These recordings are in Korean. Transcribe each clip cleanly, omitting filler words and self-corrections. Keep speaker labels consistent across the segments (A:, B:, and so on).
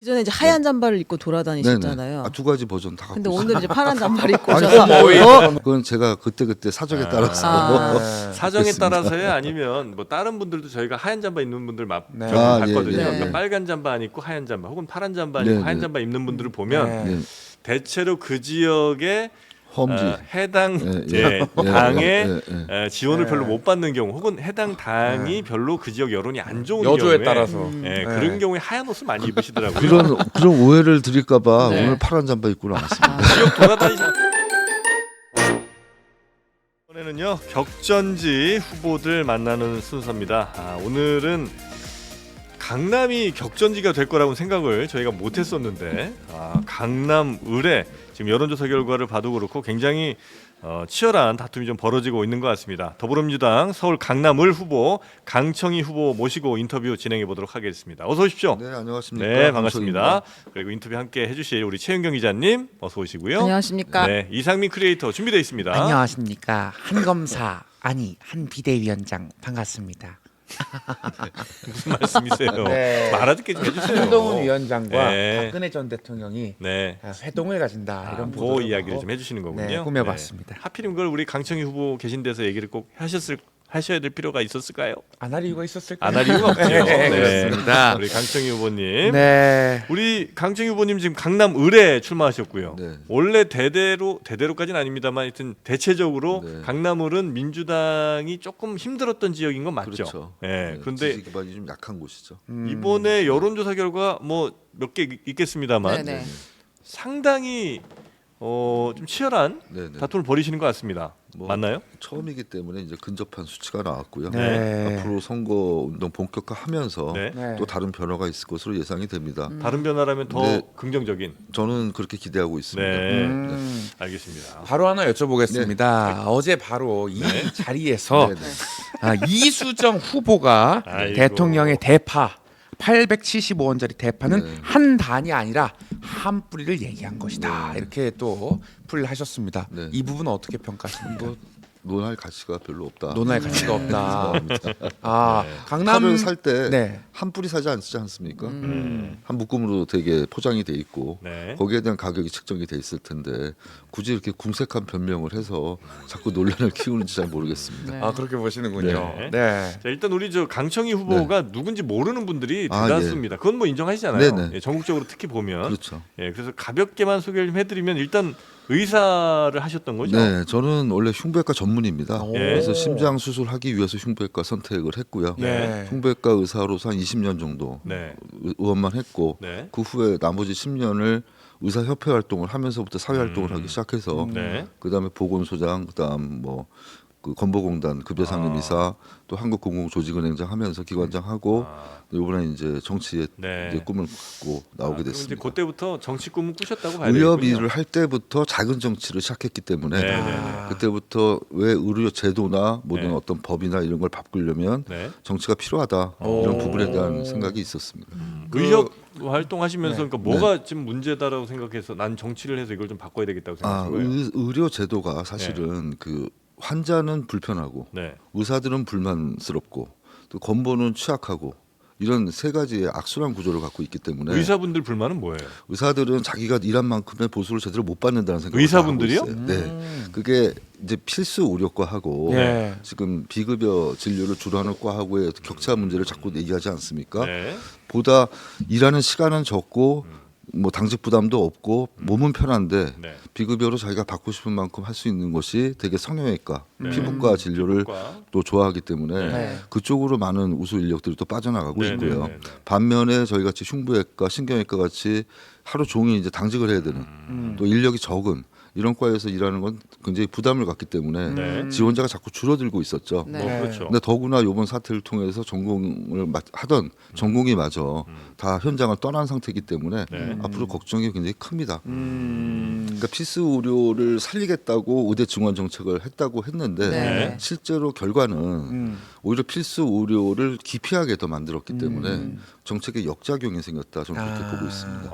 A: 기존에 이제 하얀
B: 네.
A: 잠바를 입고
B: 네네.
A: 돌아다니셨잖아요.
B: 두 가지 버전 다 갖고
A: 근데
B: 있어요.
A: 오늘 이제 파란 잠바를 입고
B: 아니,
A: 오셔서
B: 그건 제가 그때 사정에 따라서
C: 사정에
B: 그렇습니다.
C: 따라서요, 아니면 뭐 다른 분들도 저희가 하얀 잠바 입는 분들
D: 네.
C: 봤거든요.
A: 예, 예.
C: 그러니까 빨간 잠바 안 입고 하얀 잠바, 혹은 파란 잠바 안
B: 네,
C: 입고 하얀
B: 네.
C: 잠바 입는 분들을 보면
D: 네.
B: 네.
C: 대체로 그 지역에
B: 험지
C: 해당
B: 예,
C: 당의 지원을
D: 네.
C: 별로 못 받는 경우, 혹은 해당 당이 별로 그 지역 여론이 안 좋은
D: 여조에
C: 경우에
D: 따라서
C: 예, 그런 경우에 하얀 옷을 많이 입으시더라고요.
B: 그런 오해를 드릴까봐
A: 네.
B: 오늘 파란 잠바 입고 나왔습니다.
C: 지역 돌아다니시는 이번에는요, 격전지 후보들 만나는 순서입니다. 오늘은 강남이 격전지가 될 거라고 생각을 저희가 못했었는데, 강남 의뢰 지금 여론조사 결과를 봐도 그렇고 굉장히 치열한 다툼이 좀 벌어지고 있는 것 같습니다. 더불어민주당 서울 강남을 후보 강청희 후보 모시고 인터뷰 진행해 보도록 하겠습니다. 어서 오십시오.
B: 네, 안녕하십니까.
C: 네, 반갑습니다.
B: 강청희입니다.
C: 그리고 인터뷰 함께 해주실 우리 최은경 기자님 어서 오시고요.
A: 안녕하십니까.
C: 네, 이상민 크리에이터 준비되어 있습니다.
E: 안녕하십니까. 한 검사 아니 한 비대위원장 반갑습니다.
C: 무슨 말씀이세요?
D: 네.
C: 말 알아듣게 좀 해주세요.
D: 한동훈 위원장과
C: 네.
D: 박근혜 전 대통령이
C: 네,
D: 회동을 가진다 이런
C: 그
D: 보도를
C: 이야기를
D: 하고
C: 좀 해주시는 거군요.
D: 네, 꾸며봤습니다.
C: 하필이면 그걸 우리 강청희 후보 계신 데서 얘기를 꼭 하셔야 될 필요가 있었을까요?
D: 안 할 이유가 있었을까요?
C: 안 할 이유가 없죠.
D: 네, 그렇습니다.
C: 우리 강청희 후보님.
D: 네.
C: 우리 강청희 후보님 지금 강남 의뢰 출마하셨고요.
B: 네.
C: 원래 대대로까지는 아닙니다만 하여튼 대체적으로
B: 네.
C: 강남을은 민주당이 조금 힘들었던 지역인 건 맞죠.
B: 그렇죠.
C: 예.
B: 네,
C: 그런데
B: 지지 기반이 좀 약한 곳이죠.
C: 이번에 여론조사 결과 뭐 몇 개 있겠습니다만
A: 네네.
C: 상당히 좀 치열한
B: 네네.
C: 다툼을 벌이시는 것 같습니다.
B: 뭐,
C: 맞나요?
B: 처음이기 때문에 이제 근접한 수치가 나왔고요.
D: 네.
B: 앞으로 선거 운동 본격화하면서
C: 네.
D: 네.
B: 또 다른 변화가 있을 것으로 예상이 됩니다.
C: 다른 변화라면 더
B: 네.
C: 긍정적인.
B: 저는 그렇게 기대하고 있습니다.
C: 네. 알겠습니다.
D: 바로 하나 여쭤보겠습니다. 어제 바로 이 자리에서
B: 네, 네.
D: 이수정 후보가
C: 아이고.
D: 대통령의 대파 875원짜리 대파는
B: 네.
D: 한 단이 아니라 한 뿌리를 얘기한 것이다. 이렇게 또 풀이를 하셨습니다.
B: 네.
D: 이 부분은 어떻게 평가하십니까?
B: 뭐 논할 가치가 별로 없다.
D: 논할 가치가 없다.
B: 죄송합니다.
D: 강남
B: 파를 살 때 한
D: 네.
B: 뿌리 사지 않습니까? 한 묶음으로 되게 포장이 돼 있고
C: 네.
B: 거기에 대한 가격이 책정이 돼 있을 텐데 굳이 이렇게 궁색한 변명을 해서 자꾸 논란을 키우는지 잘 모르겠습니다.
A: 네.
D: 그렇게 보시는군요.
C: 네.
D: 네.
C: 자, 일단 우리 저 강청희 후보가 누군지 모르는 분들이 대다수입니다. 그건 뭐 인정하시잖아요.
B: 네네.
C: 예, 전국적으로 특히 보면.
B: 그렇죠.
C: 예, 그래서 가볍게만 소개를 좀 해드리면 일단 의사를 하셨던 거죠.
B: 네, 저는 원래 흉부외과 전문입니다.
D: 오.
B: 그래서 심장 수술하기 위해서 흉부외과 선택을 했고요.
D: 네.
B: 흉부외과 의사로서 한 20년 정도
C: 네.
B: 의원만 했고
C: 네.
B: 그 후에 나머지 10년을 의사협회 활동을 하면서부터 사회 활동을 하기 시작해서
C: 네.
B: 그다음에 보건소장, 그다음 뭐 그 건보공단 급여상임이사, 또 한국공공조직은행장 하면서 기관장 하고 이번에 이제 정치에
C: 네.
B: 이제 꿈을 갖고 나오게
C: 그럼 이제
B: 됐습니다.
C: 그때부터 정치 꿈을 꾸셨다고 봐야
B: 의협
C: 되겠군요.
B: 일을 할 때부터 작은 정치를 시작했기 때문에
C: 네, 네, 네.
B: 그때부터 왜 의료 제도나 모든
C: 네.
B: 어떤 법이나 이런 걸 바꾸려면
C: 네.
B: 정치가 필요하다 이런 부분에 대한 생각이 있었습니다.
C: 의협 활동하시면서
D: 네.
C: 그러니까 뭐가 지금 문제다라고 생각해서 난 정치를 해서 이걸 좀 바꿔야 되겠다고 생각하신 거예요.
B: 의료 제도가 사실은 그 환자는 불편하고
C: 네.
B: 의사들은 불만스럽고 또 건보는 취약하고 이런 세 가지의 악순환 구조를 갖고 있기 때문에
C: 의사분들 불만은 뭐예요?
B: 의사들은 자기가 일한 만큼의 보수를 제대로 못 받는다는 생각을
C: 의사분들이요?
B: 하고 있어요. 네, 그게 이제 필수 의료과하고
D: 네.
B: 지금 비급여 진료를 주로 하는 과하고의 격차 문제를 자꾸 얘기하지 않습니까?
C: 네.
B: 보다 일하는 시간은 적고 뭐 당직 부담도 없고 몸은 편한데
C: 네.
B: 비급여로 자기가 받고 싶은 만큼 할 수 있는 것이 되게 성형외과,
C: 네.
B: 피부과 진료를
C: 과.
B: 또 좋아하기 때문에
D: 네.
B: 그쪽으로 많은 우수 인력들이 또 빠져나가고
C: 네,
B: 있고요.
C: 네, 네, 네.
B: 반면에 저희 같이 흉부외과, 신경외과 같이 하루 종일 이제 당직을 해야 되는 또 인력이 적은 이런 과에서 일하는 건 굉장히 부담을 갖기 때문에
C: 네.
B: 지원자가 자꾸 줄어들고 있었죠.
A: 네.
C: 뭐 그렇죠.
B: 근데 더구나 이번 사태를 통해서 전공을 하던 전공의마저 다 현장을 떠난 상태이기 때문에
C: 네.
B: 앞으로 걱정이 굉장히 큽니다. 그러니까 필수 의료를 살리겠다고 의대 증원 정책을 했다고 했는데
A: 네.
B: 실제로 결과는 오히려 필수 의료를 기피하게 더 만들었기 때문에 정책의 역작용이 생겼다 저는 그렇게 보고 있습니다.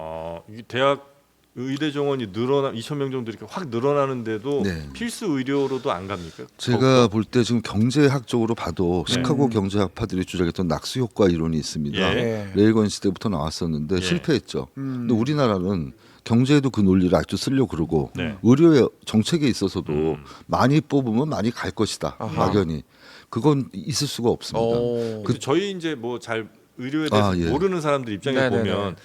C: 이 대학 의대 정원이 2,000명 정도 이렇게 확 늘어나는데도
B: 네.
C: 필수 의료로도 안 갑니까?
B: 제가 볼 때 지금 경제학적으로 봐도
C: 네.
B: 시카고 경제학파들이 주장했던 낙수 효과 이론이 있습니다.
C: 예.
B: 레이건 시대부터 나왔었는데
C: 예.
B: 실패했죠. 근데 우리나라는 경제에도 그 논리를 아직도 쓰려고 그러고
C: 네.
B: 의료 정책에 있어서도
C: 음.
B: 많이 뽑으면 많이 갈 것이다.
D: 아하.
B: 막연히 그건 있을 수가 없습니다.
D: 오.
C: 그 저희 이제 뭐 잘 의료에 대해서
B: 예.
C: 모르는 사람들 입장에
D: 네네네.
C: 보면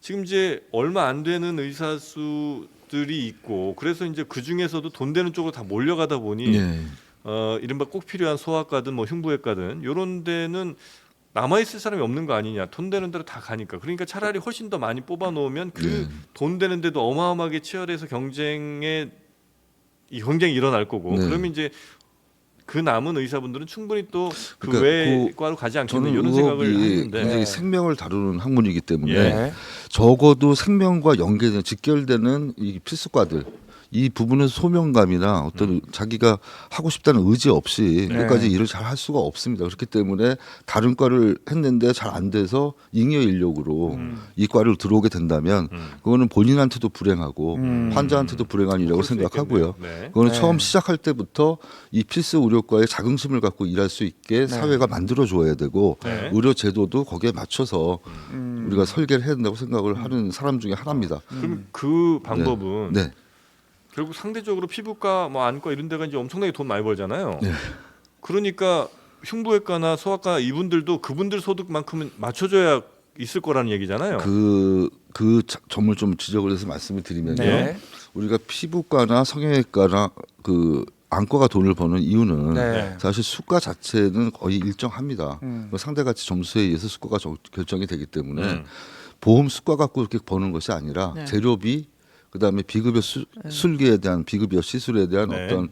C: 지금 이제 얼마 안 되는 의사 수들이 있고 그래서 이제 그 중에서도 돈 되는 쪽으로 다 몰려가다 보니
B: 예.
C: 이른바 꼭 필요한 소아과든 뭐 흉부외과든 이런 데는 남아 있을 사람이 없는 거 아니냐. 돈 되는 대로 다 가니까. 그러니까 차라리 훨씬 더 많이 뽑아 놓으면 그 돈 되는 데도 어마어마하게 치열해서 경쟁이 일어날 거고.
B: 네.
C: 그러면 이제 그 남은 의사분들은 충분히 또 그
B: 그러니까
C: 외의 과로 가지 않겠냐
B: 저는
C: 이런 생각을
B: 의학이
C: 하는데
B: 굉장히 생명을 다루는 학문이기 때문에
C: 예.
B: 적어도 생명과 연계된 직결되는 이 필수과들 이 부분에서 소명감이나 어떤 자기가 하고 싶다는 의지 없이
D: 네.
B: 끝까지 일을 잘 할 수가 없습니다. 그렇기 때문에 다른 과를 했는데 잘 안 돼서 잉여 인력으로 이 과를 들어오게 된다면 그거는 본인한테도 불행하고 환자한테도 불행한 일이라고
C: 그럴 수
B: 생각하고요.
C: 있겠네요. 네.
B: 그거는
D: 네.
B: 처음 시작할 때부터 이 필수 의료과에 자긍심을 갖고 일할 수 있게 사회가 만들어 줘야 되고
C: 네.
B: 의료 제도도 거기에 맞춰서 우리가 설계를 해야 된다고 생각을 하는 사람 중에 하나입니다.
C: 그럼 그 방법은
B: 네.
C: 결국 상대적으로 피부과 뭐 안과 이런 데가 이제 엄청나게 돈 많이 벌잖아요.
B: 네.
C: 그러니까 흉부외과나 소아과 이분들도 그분들 소득만큼은 맞춰줘야 있을 거라는 얘기잖아요.
B: 점을 좀 지적을 해서 말씀을 드리면요.
D: 네.
B: 우리가 피부과나 성형외과나 그 안과가 돈을 버는 이유는
D: 네.
B: 사실 수가 자체는 거의 일정합니다. 그 상대가치 점수에 의해서 수가가 결정이 되기 때문에 보험 수가 갖고 이렇게 버는 것이 아니라
A: 네.
B: 재료비 그다음에 비급여 술기에 대한 비급여 시술에 대한
C: 네.
B: 어떤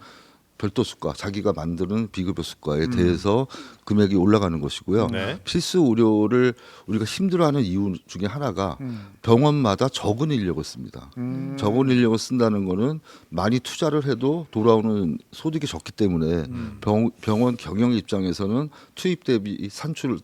B: 별도 수가 자기가 만드는 비급여 수가에 대해서 금액이 올라가는 것이고요.
C: 네.
B: 필수 의료를 우리가 힘들어하는 이유 중에 하나가 병원마다 적은 인력을 씁니다. 적은 인력을 쓴다는 거는 많이 투자를 해도 돌아오는 소득이 적기 때문에 병원 경영 입장에서는 투입 대비 산출이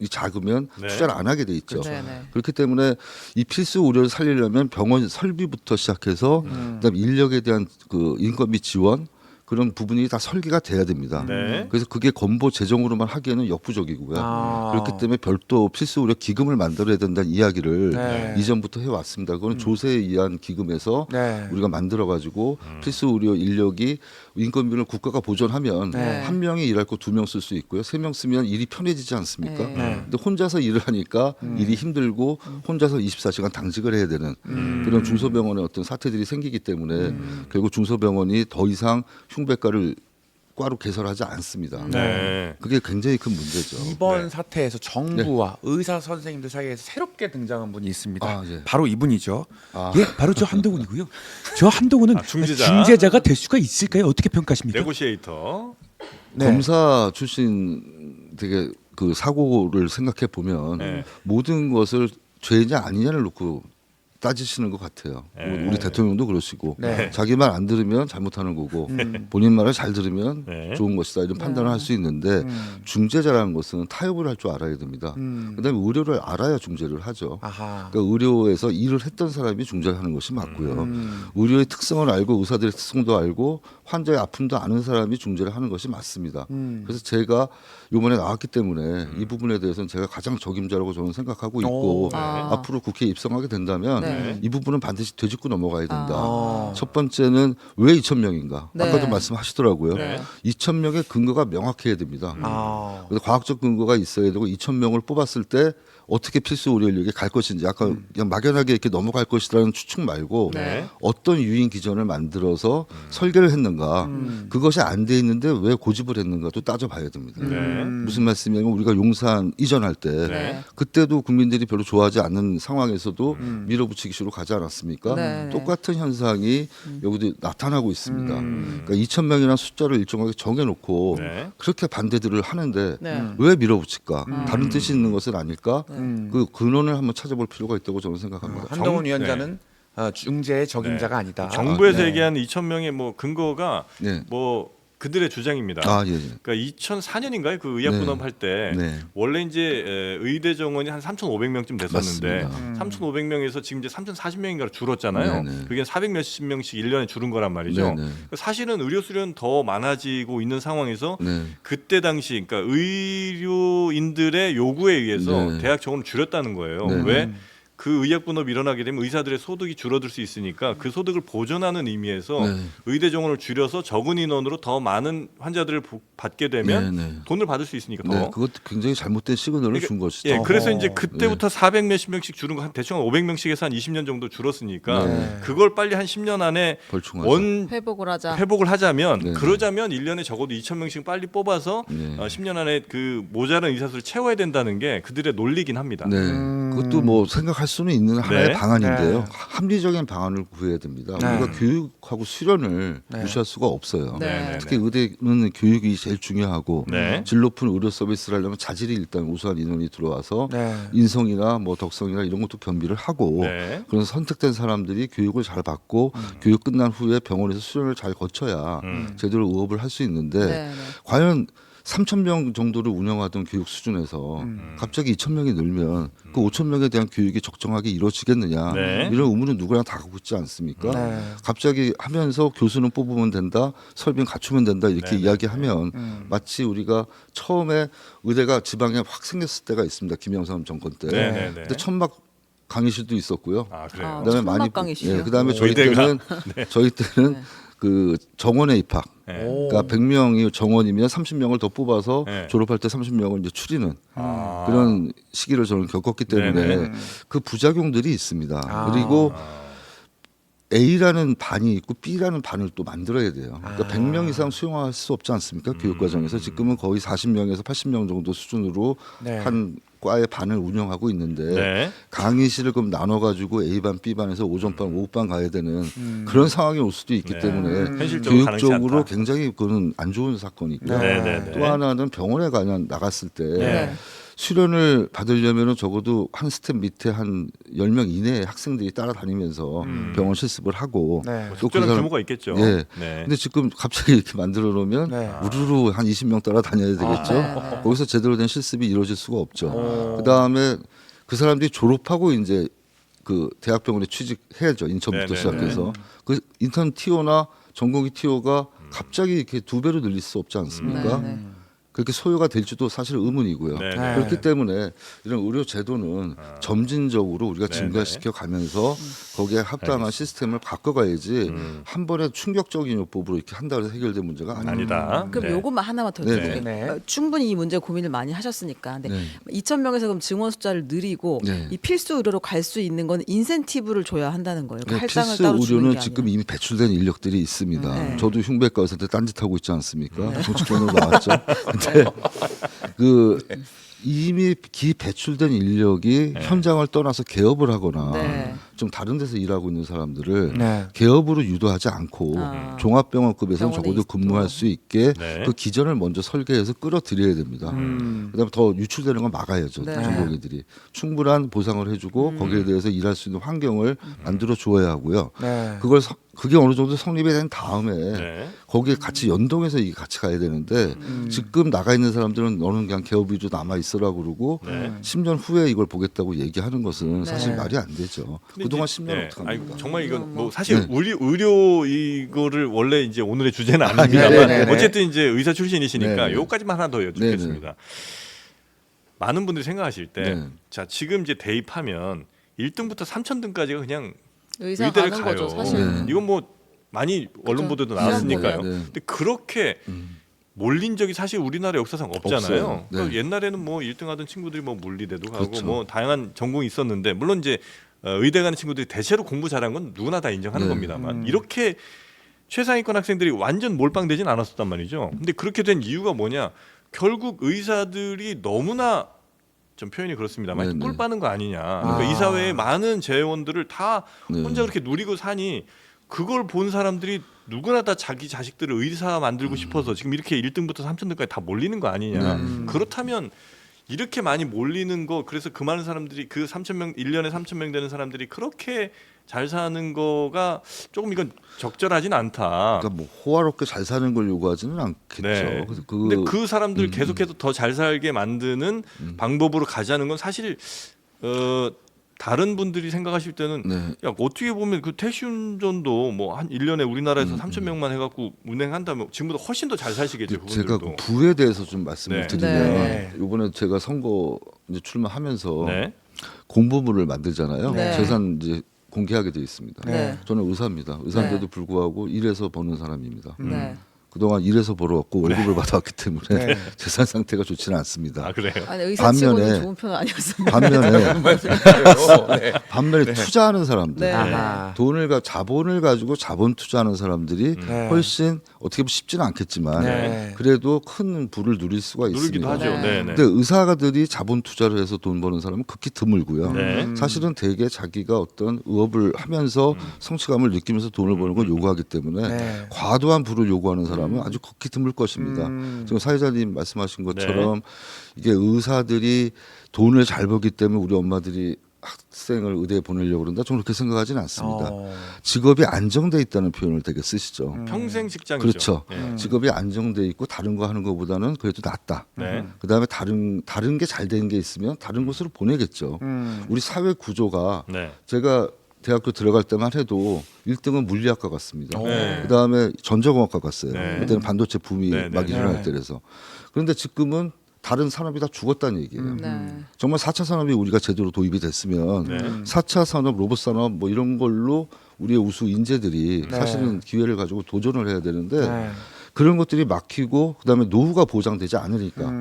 B: 작으면
C: 네.
B: 투자를 안 하게 돼 있죠.
A: 네, 네.
B: 그렇기 때문에 이 필수 의료를 살리려면 병원 설비부터 시작해서 그다음 인력에 대한 그 인건비 지원 그런 부분이 다 설계가 돼야 됩니다.
C: 네.
B: 그래서 그게 건보 재정으로만 하기에는 역부족이고요.
D: 아.
B: 그렇기 때문에 별도 필수 의료 기금을 만들어야 된다는 이야기를
D: 네.
B: 이전부터 해왔습니다. 그건 조세에 의한 기금에서
D: 네.
B: 우리가 만들어가지고 필수 의료 인력이 인건비를 국가가 보존하면
D: 네.
B: 한 명이 일할 거 2명 쓸 수 있고요. 3명 쓰면 일이 편해지지 않습니까?
A: 네.
B: 근데 혼자서 일을 하니까 일이 힘들고 혼자서 24시간 당직을 해야 되는 그런 중소병원의 어떤 사태들이 생기기 때문에 결국 중소병원이 더 이상 흉배과를 과로 개설하지 않습니다.
C: 네.
B: 그게 굉장히 큰 문제죠.
D: 이번
C: 네.
D: 사태에서 정부와 의사 선생님들 사이에서 새롭게 등장한 분이 있습니다.
B: 아, 예.
E: 바로 이분이죠.
B: 아.
E: 예, 바로 저 한동훈이고요. 저 한동훈은
C: 중재자.
E: 가될 수가 있을까요? 어떻게 평가하십니까?
C: 네고시에이터.
D: 네.
B: 검사 출신 되게 그 사고를 생각해 보면
C: 네.
B: 모든 것을 죄냐 아니냐를 놓고 따지시는 것 같아요.
C: 네.
B: 우리 대통령도 그러시고
D: 네.
B: 자기 말 안 들으면 잘못하는 거고 본인 말을 잘 들으면
C: 네.
B: 좋은 것이다 이런 판단을 할 수 있는데 중재자라는 것은 타협을 할 줄 알아야 됩니다. 그다음에 의료를 알아야 중재를 하죠.
D: 아하.
B: 그러니까 의료에서 일을 했던 사람이 중재를 하는 것이 맞고요. 의료의 특성을 알고 의사들의 특성도 알고 환자의 아픔도 아는 사람이 중재를 하는 것이 맞습니다. 그래서 제가 이번에 나왔기 때문에 이 부분에 대해서는 제가 가장 적임자라고 저는 생각하고 있고
D: 오.
A: 아.
B: 앞으로 국회에 입성하게 된다면
A: 네.
B: 이 부분은 반드시 되짚고 넘어가야 된다.
D: 아.
B: 첫 번째는 왜 2,000명인가?
A: 네.
B: 아까도 말씀하시더라고요.
C: 네.
B: 2,000명의 근거가 명확해야 됩니다.
D: 아.
B: 그래서 과학적 근거가 있어야 되고 2,000명을 뽑았을 때 어떻게 필수 의료 인력이 갈 것인지 아까 그냥 막연하게 이렇게 넘어갈 것이라는 추측 말고
C: 네.
B: 어떤 유인 기전을 만들어서 설계를 했는가 그것이 안 돼 있는데 왜 고집을 했는가도 따져봐야 됩니다.
C: 네.
B: 무슨 말씀이냐면 우리가 용산 이전할 때
C: 네.
B: 그때도 국민들이 별로 좋아하지 않는 상황에서도 밀어붙이기식으로 가지 않았습니까?
A: 네.
B: 똑같은 현상이 여기도 나타나고 있습니다. 그러니까 2,000명이라는 숫자를 일정하게 정해놓고
C: 네.
B: 그렇게 반대들을 하는데
A: 네.
B: 왜 밀어붙일까? 다른 뜻이 있는 것은 아닐까?
A: 네.
B: 그 근원을 한번 찾아볼 필요가 있다고 저는 생각합니다.
D: 한동훈 위원장은 중재의 적임자가 아니다.
C: 정부에서
B: 네.
C: 얘기한 2,000명의 뭐 근거가
B: 네.
C: 뭐 그들의 주장입니다.
B: 아, 예, 예.
C: 그러니까 2004년인가요? 그 의학
B: 네.
C: 분업할 때
B: 네.
C: 원래 이제 의대 정원이 한 3,500명쯤 됐었는데
B: 맞습니다.
C: 3,500명에서 지금 이제 3,040명인가로 줄었잖아요.
B: 네네.
C: 그게 400몇십 명씩 1년에 줄은 거란 말이죠.
B: 네네.
C: 그러니까 사실은 의료 수련은 더 많아지고 있는 상황에서
B: 네.
C: 그때 당시 그러니까 의료인들의 요구에 의해서
B: 네.
C: 대학 정원을 줄였다는 거예요.
B: 네.
C: 왜? 그 의학 분업이 일어나게 되면 의사들의 소득이 줄어들 수 있으니까 그 소득을 보존하는 의미에서
B: 네.
C: 의대 정원을 줄여서 적은 인원으로 더 많은 환자들을 받게 되면
B: 네, 네.
C: 돈을 받을 수 있으니까 더.
B: 네, 그것도 굉장히 잘못된 시그널을
C: 그러니까,
B: 준 것이죠.
C: 예, 그래서
D: 어허.
C: 이제 그때부터 400 몇십 명씩 줄은 거 한 대충 한 500명씩 해서 한 20년 정도 줄었으니까
B: 네.
C: 그걸 빨리 한 10년 안에
B: 벌충하죠.
C: 원
A: 회복을 하자.
C: 회복을 하자면
B: 네.
C: 그러자면 1년에 적어도 2,000명씩 빨리 뽑아서
B: 네.
C: 10년 안에 그 모자란 의사수를 채워야 된다는 게 그들의 논리긴 합니다.
B: 네, 그것도 뭐 생각할 수는 있는 하나의
C: 네.
B: 방안인데요.
D: 네.
B: 합리적인 방안을 구해야 됩니다.
D: 네.
B: 우리가 교육하고 수련을
D: 네.
B: 무시할 수가 없어요.
A: 네.
B: 특히 의대는 교육이 제일 중요하고
C: 네.
B: 질 높은 의료 서비스를 하려면 자질이 일단 우수한 인원이 들어와서
D: 네.
B: 인성이나 뭐 덕성이나 이런 것도 겸비를 하고
C: 네.
B: 그런 선택된 사람들이 교육을 잘 받고 교육 끝난 후에 병원에서 수련을 잘 거쳐야 제대로 의업을 할 수 있는데
A: 네, 네.
B: 과연 3,000명 정도를 운영하던 교육 수준에서 갑자기 2,000명이 늘면 그 5,000명에 대한 교육이 적정하게 이루어지겠느냐
C: 네.
B: 이런 의문은 누구나 다 갖고 있지 않습니까?
D: 네.
B: 갑자기 하면서 교수는 뽑으면 된다, 설비는 갖추면 된다 이렇게
C: 네.
B: 이야기하면 마치 우리가 처음에 의대가 지방에 확 생겼을 때가 있습니다. 김영삼 정권 때.
C: 네, 네, 네.
B: 그때 천막 강의실도 있었고요.
C: 아 그래요.
A: 아,
B: 그다음에 많이
A: 천막 강의실이요?
B: 예, 그다음에 저희
C: 의대가.
B: 때는 저희 때는
A: 네.
B: 그 정원에 입학.
C: 네.
D: 오.
B: 그러니까 100명이 정원이면 30명을 더 뽑아서
C: 네.
B: 졸업할 때 30명을 이제 추리는
C: 아.
B: 그런 시기를 저는 겪었기 때문에
C: 네네.
B: 그 부작용들이 있습니다.
D: 아.
B: 그리고 A라는 반이 있고 B라는 반을 또 만들어야 돼요. 그러니까 100명 이상 수용할 수 없지 않습니까? 교육 과정에서 지금은 거의 40명에서 80명 정도 수준으로
D: 네.
B: 한 과의 반을 운영하고 있는데
C: 네.
B: 강의실을 그럼 나눠 가지고 A반, B반에서 오전반, 오후반 가야 되는 그런 상황이 올 수도 있기
C: 네.
B: 때문에
C: 현실적으로 가능치
B: 교육적으로
C: 않다.
B: 굉장히 그거는 안 좋은 사건이고요.
C: 네, 네, 네.
B: 또 하나는 병원에 가면 나갔을 때
C: 네.
B: 수련을 받으려면은 적어도 한 스텝 밑에 한 10명 이내의 학생들이 따라다니면서 병원 실습을 하고
D: 네.
B: 또 그
C: 특별한
B: 사람
C: 규모가 있겠죠.
B: 예.
C: 네.
B: 근데 지금 갑자기 이렇게 만들어 놓으면
D: 네.
B: 우르르 한 20명 따라다녀야 되겠죠.
A: 네, 네.
B: 거기서 제대로 된 실습이 이루어질 수가 없죠.
D: 오.
B: 그다음에 그 사람들이 졸업하고 이제 그 대학병원에 취직해야죠. 인턴부터
C: 네, 네,
B: 시작해서 그 인턴 TO나 전공의 TO가 갑자기 이렇게 2배로 늘릴 수 없지 않습니까?
A: 네, 네.
B: 그렇게 소요가 될지도 사실 의문이고요.
C: 네,
D: 네.
B: 그렇기 때문에 이런 의료 제도는 점진적으로 우리가
C: 네,
B: 증가시켜 가면서 거기에 합당한 시스템을 바꿔가야지 한 번에 충격적인 요법으로 이렇게 한다고 해서 해결될 문제가 아닙니다.
C: 아니다.
A: 그럼
C: 네.
A: 요것만 하나만 더
B: 네,
A: 드릴게요.
D: 네.
A: 충분히 이 문제 고민을 많이 하셨으니까. 근데
B: 네.
A: 2,000명에서 그럼 증원 숫자를 늘리고
B: 네.
A: 이 필수 의료로 갈 수 있는 건 인센티브를 줘야 한다는 거예요.
B: 네,
A: 할당을
B: 필수
A: 따로 주는
B: 의료는
A: 게
B: 지금
A: 아니라.
B: 이미 배출된 인력들이 있습니다.
A: 네.
B: 저도 흉배과 의사한테 딴짓하고 있지 않습니까? 정치권으로 나왔죠. 근데 그 이미 기배출된 인력이 현장을 떠나서 개업을 하거나
A: 네.
B: 좀 다른 데서 일하고 있는 사람들을
D: 네.
B: 개업으로 유도하지 않고
A: 아.
B: 종합병원급에서는
A: 병원에
B: 적어도 근무할 수 있게
C: 네.
B: 그 기전을 먼저 설계해서 끌어들여야 됩니다. 그다음에 더 유출되는 건 막아야죠.
A: 네.
B: 전공의들이 충분한 보상을 해주고 거기에 대해서 일할 수 있는 환경을 만들어 줘야 하고요.
D: 네.
B: 그게 어느 정도 성립이 된 다음에
C: 네.
B: 거기에 같이 연동해서 이게 같이 가야 되는데 지금 나가 있는 사람들은 너는 그냥 개업 위주 남아 있어라 그러고
C: 네.
B: 10년 후에 이걸 보겠다고 얘기하는 것은 사실
A: 네.
B: 말이 안 되죠.
C: 근데
B: 그동안
C: 이제,
B: 10년
C: 네.
B: 어떡합니까?
C: 아니, 정말 이건 뭐 사실
B: 네.
C: 의료 이거를 원래 이제 오늘의 주제는
B: 네,
C: 아닙니다만
D: 네, 네.
C: 어쨌든 이제 의사 출신이시니까
B: 네, 네.
C: 요까지만 하나 더 여쭙겠습니다. 많은 분들이 생각하실 때,
B: 네.
C: 자 지금 이제 대입하면 1등부터 3,000등까지가 그냥
A: 의사
C: 의대를
A: 가는
C: 가요.
A: 거죠, 사실.
B: 네.
C: 이건 뭐 많이 언론 보도도 나왔으니까요.
B: 네, 네.
C: 근데 그렇게 몰린 적이 사실 우리나라 역사상 없잖아요.
B: 없어요. 네.
C: 그러니까 옛날에는 뭐 1등하던 친구들이 뭐 물리대도 가고
B: 그렇죠.
C: 뭐 다양한 전공이 있었는데 물론 이제 의대 가는 친구들이 대체로 공부 잘한 건 누구나 다 인정하는
B: 네.
C: 겁니다만 이렇게 최상위권 학생들이 완전 몰빵되진 않았었단 말이죠. 근데 그렇게 된 이유가 뭐냐? 결국 의사들이 너무나 좀 표현이 그렇습니다만
B: 네, 네.
C: 꿀 빠는 거 아니냐. 그러니까 이 사회의 많은 재원들을 다
B: 네.
C: 혼자 그렇게 누리고 사니 그걸 본 사람들이 누구나 다 자기 자식들을 의사 만들고 싶어서 지금 이렇게 1등부터 3,000등까지 다 몰리는 거 아니냐. 그렇다면 이렇게 많이 몰리는 거 그래서 그 많은 사람들이 그 3,000명 1년에 3,000명 되는 사람들이 그렇게 잘 사는 거가 조금 이건 적절하진 않다.
B: 그러니까 뭐 호화롭게 잘 사는 걸 요구하지는 않겠죠.
C: 네.
B: 그래서
C: 근데 그 사람들 계속해서 더 잘 살게 만드는 방법으로 가자는 건 사실 다른 분들이 생각하실 때는
B: 네.
C: 야 어떻게 보면 그 택시 운전도 뭐 한 1년에 우리나라에서 3,000명만 해갖고 운행한다면 지금보다 훨씬 더 잘 사시겠죠.
B: 제가
C: 그분들도.
B: 그 부에 대해서 좀 말씀을
C: 네.
B: 드리면
D: 네.
B: 이번에 제가 선거 이제 출마하면서
C: 네.
B: 공보물을 만들잖아요.
A: 네.
B: 재산 이제 공개하게 돼 있습니다.
A: 네.
B: 저는 의사입니다. 의사인데도
A: 네.
B: 불구하고 일해서 버는 사람입니다.
A: 네.
B: 그동안 일해서 벌어왔고 월급을 받아왔기 때문에
D: 네.
B: 재산 상태가 좋지는 않습니다.
C: 아 그래요.
A: 아니 의사치고는
B: 반면에-
A: 좋은 편은 아니었습니다.
B: 반면에
D: 네.
B: 투자하는 사람들,
A: 네.
D: 아하.
B: 자본을 가지고 자본 투자하는 사람들이
D: 네.
B: 훨씬 어떻게 보면 쉽지는 않겠지만
D: 네.
B: 그래도 큰 부를 누릴 수가
C: 누르기도
B: 있습니다.
C: 하죠.
A: 네.
C: 네. 네.
B: 근데 의사들이 자본 투자를 해서 돈 버는 사람은 극히 드물고요.
C: 네.
B: 사실은 대개 자기가 어떤 의업을 하면서 성취감을 느끼면서 돈을 버는 걸 요구하기 때문에
D: 네.
B: 과도한 부를 요구하는 사람은 아주 극히 드물 것입니다. 지금 사회자님 말씀하신 것처럼 이게 의사들이 돈을 잘 벌기 때문에 우리 엄마들이 학생을 의대에 보내려고 그런다. 저는 그렇게 생각하지는 않습니다. 직업이 안정돼 있다는 표현을 되게 쓰시죠.
C: 평생 직장이죠.
B: 그렇죠.
C: 예.
B: 직업이 안정돼 있고 다른 거 하는 것보다는 그래도 낫다.
C: 네.
B: 그다음에 다른 게 잘 되는 게 있으면 다른 곳으로 보내겠죠. 우리 사회 구조가
C: 네.
B: 제가 대학교 들어갈 때만 해도 1등은 물리학과 갔습니다.
C: 네.
B: 그다음에 전자공학과 갔어요.
C: 네.
B: 그때는 반도체 붐이
C: 네, 네,
B: 막
C: 네.
B: 일어날 때라서. 그런데 지금은 다른 산업이 다 죽었다는 얘기예요.
A: 네.
B: 정말 4차 산업이 우리가 제대로 도입이 됐으면
C: 네.
B: 4차 산업, 로봇 산업 뭐 이런 걸로 우리의 우수 인재들이
D: 네.
B: 사실은 기회를 가지고 도전을 해야 되는데
D: 네.
B: 그런 것들이 막히고 그다음에 노후가 보장되지 않으니까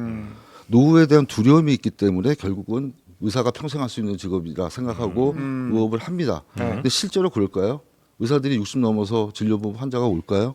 B: 노후에 대한 두려움이 있기 때문에 결국은 의사가 평생 할 수 있는 직업이라 생각하고 의업을 합니다. 근데 실제로 그럴까요? 의사들이 60 넘어서 진료보험 환자가 올까요?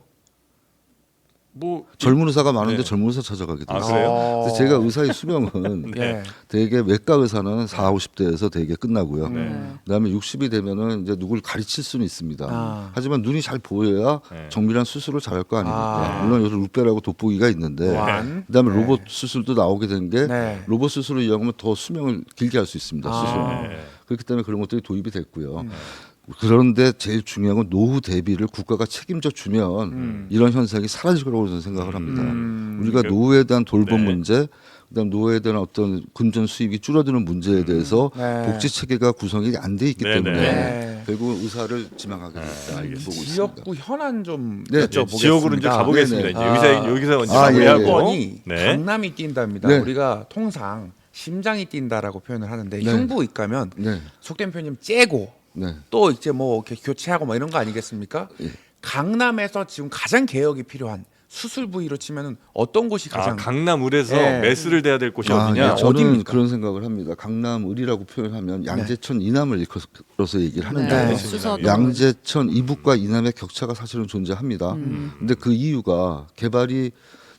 C: 뭐
B: 젊은 의사가 많은데
C: 네.
B: 젊은 의사 찾아가게 돼요.
C: 아, 그래요?
B: 그래서 제가 의사의 수명은
D: 네.
B: 대개 외과 의사는 4, 50대에서 대개 끝나고요.
C: 네.
B: 그다음에 60이 되면은 이제 누굴 가르칠 수는 있습니다.
D: 아.
B: 하지만 눈이 잘 보여야
C: 네.
B: 정밀한 수술을 잘할 거 아닙니까?
D: 아.
B: 물론 요즘 루페라고 돋보기가 있는데
D: 완.
B: 그다음에
D: 네.
B: 로봇 수술도 나오게 된 게
D: 네.
B: 로봇 수술을 이용하면 더 수명을 길게 할 수 있습니다.
D: 아.
B: 수술.
C: 네.
B: 그렇기 때문에 그런 것들이 도입이 됐고요. 그런데 제일 중요한 건 노후 대비를 국가가 책임져 주면 이런 현상이 사라질 거라고 저는 생각을 합니다. 우리가
C: 그-
B: 노후에 대한 돌봄
C: 네.
B: 문제, 그다음 노후에 대한 어떤 금전 수입이 줄어드는 문제에 대해서
D: 네.
B: 복지 체계가 구성이 안 돼 있기
C: 네,
B: 때문에
D: 네.
B: 결국 의사를 지망하게 된다 이렇게 보고 있습니다.
D: 지역구 현안 좀
B: 네,
D: 여쭤보겠습니다.
C: 지역으로 이제 가보겠습니다.
B: 네,
C: 이제
B: 네.
C: 여기서 이제
B: 아, 예, 예.
C: 마무리하고.
D: 조건이
C: 네.
D: 강남이 뛴답니다.
B: 네.
D: 우리가 통상 심장이 뛴다라고 표현을 하는데
B: 네.
D: 흉부 입가면
B: 네,
D: 속된 표현이면 째고
B: 네.
D: 또 이제 뭐 이렇게 교체하고 뭐 이런 거 아니겠습니까?
B: 예.
D: 강남에서 지금 가장 개혁이 필요한 수술 부위로 치면은 어떤 곳이
C: 아,
D: 가장
C: 강남을에서
D: 네.
C: 매스를 대야 될 곳이
B: 아,
C: 어디냐?
B: 네, 저는
D: 어디입니까?
B: 그런 생각을 합니다. 강남을이라고 표현하면 양재천 이남을 일컬어서 얘기를 하는데
D: 네.
A: 수서도
B: 양재천 이북과 이남의 격차가 사실은 존재합니다. 근데 그 이유가 개발이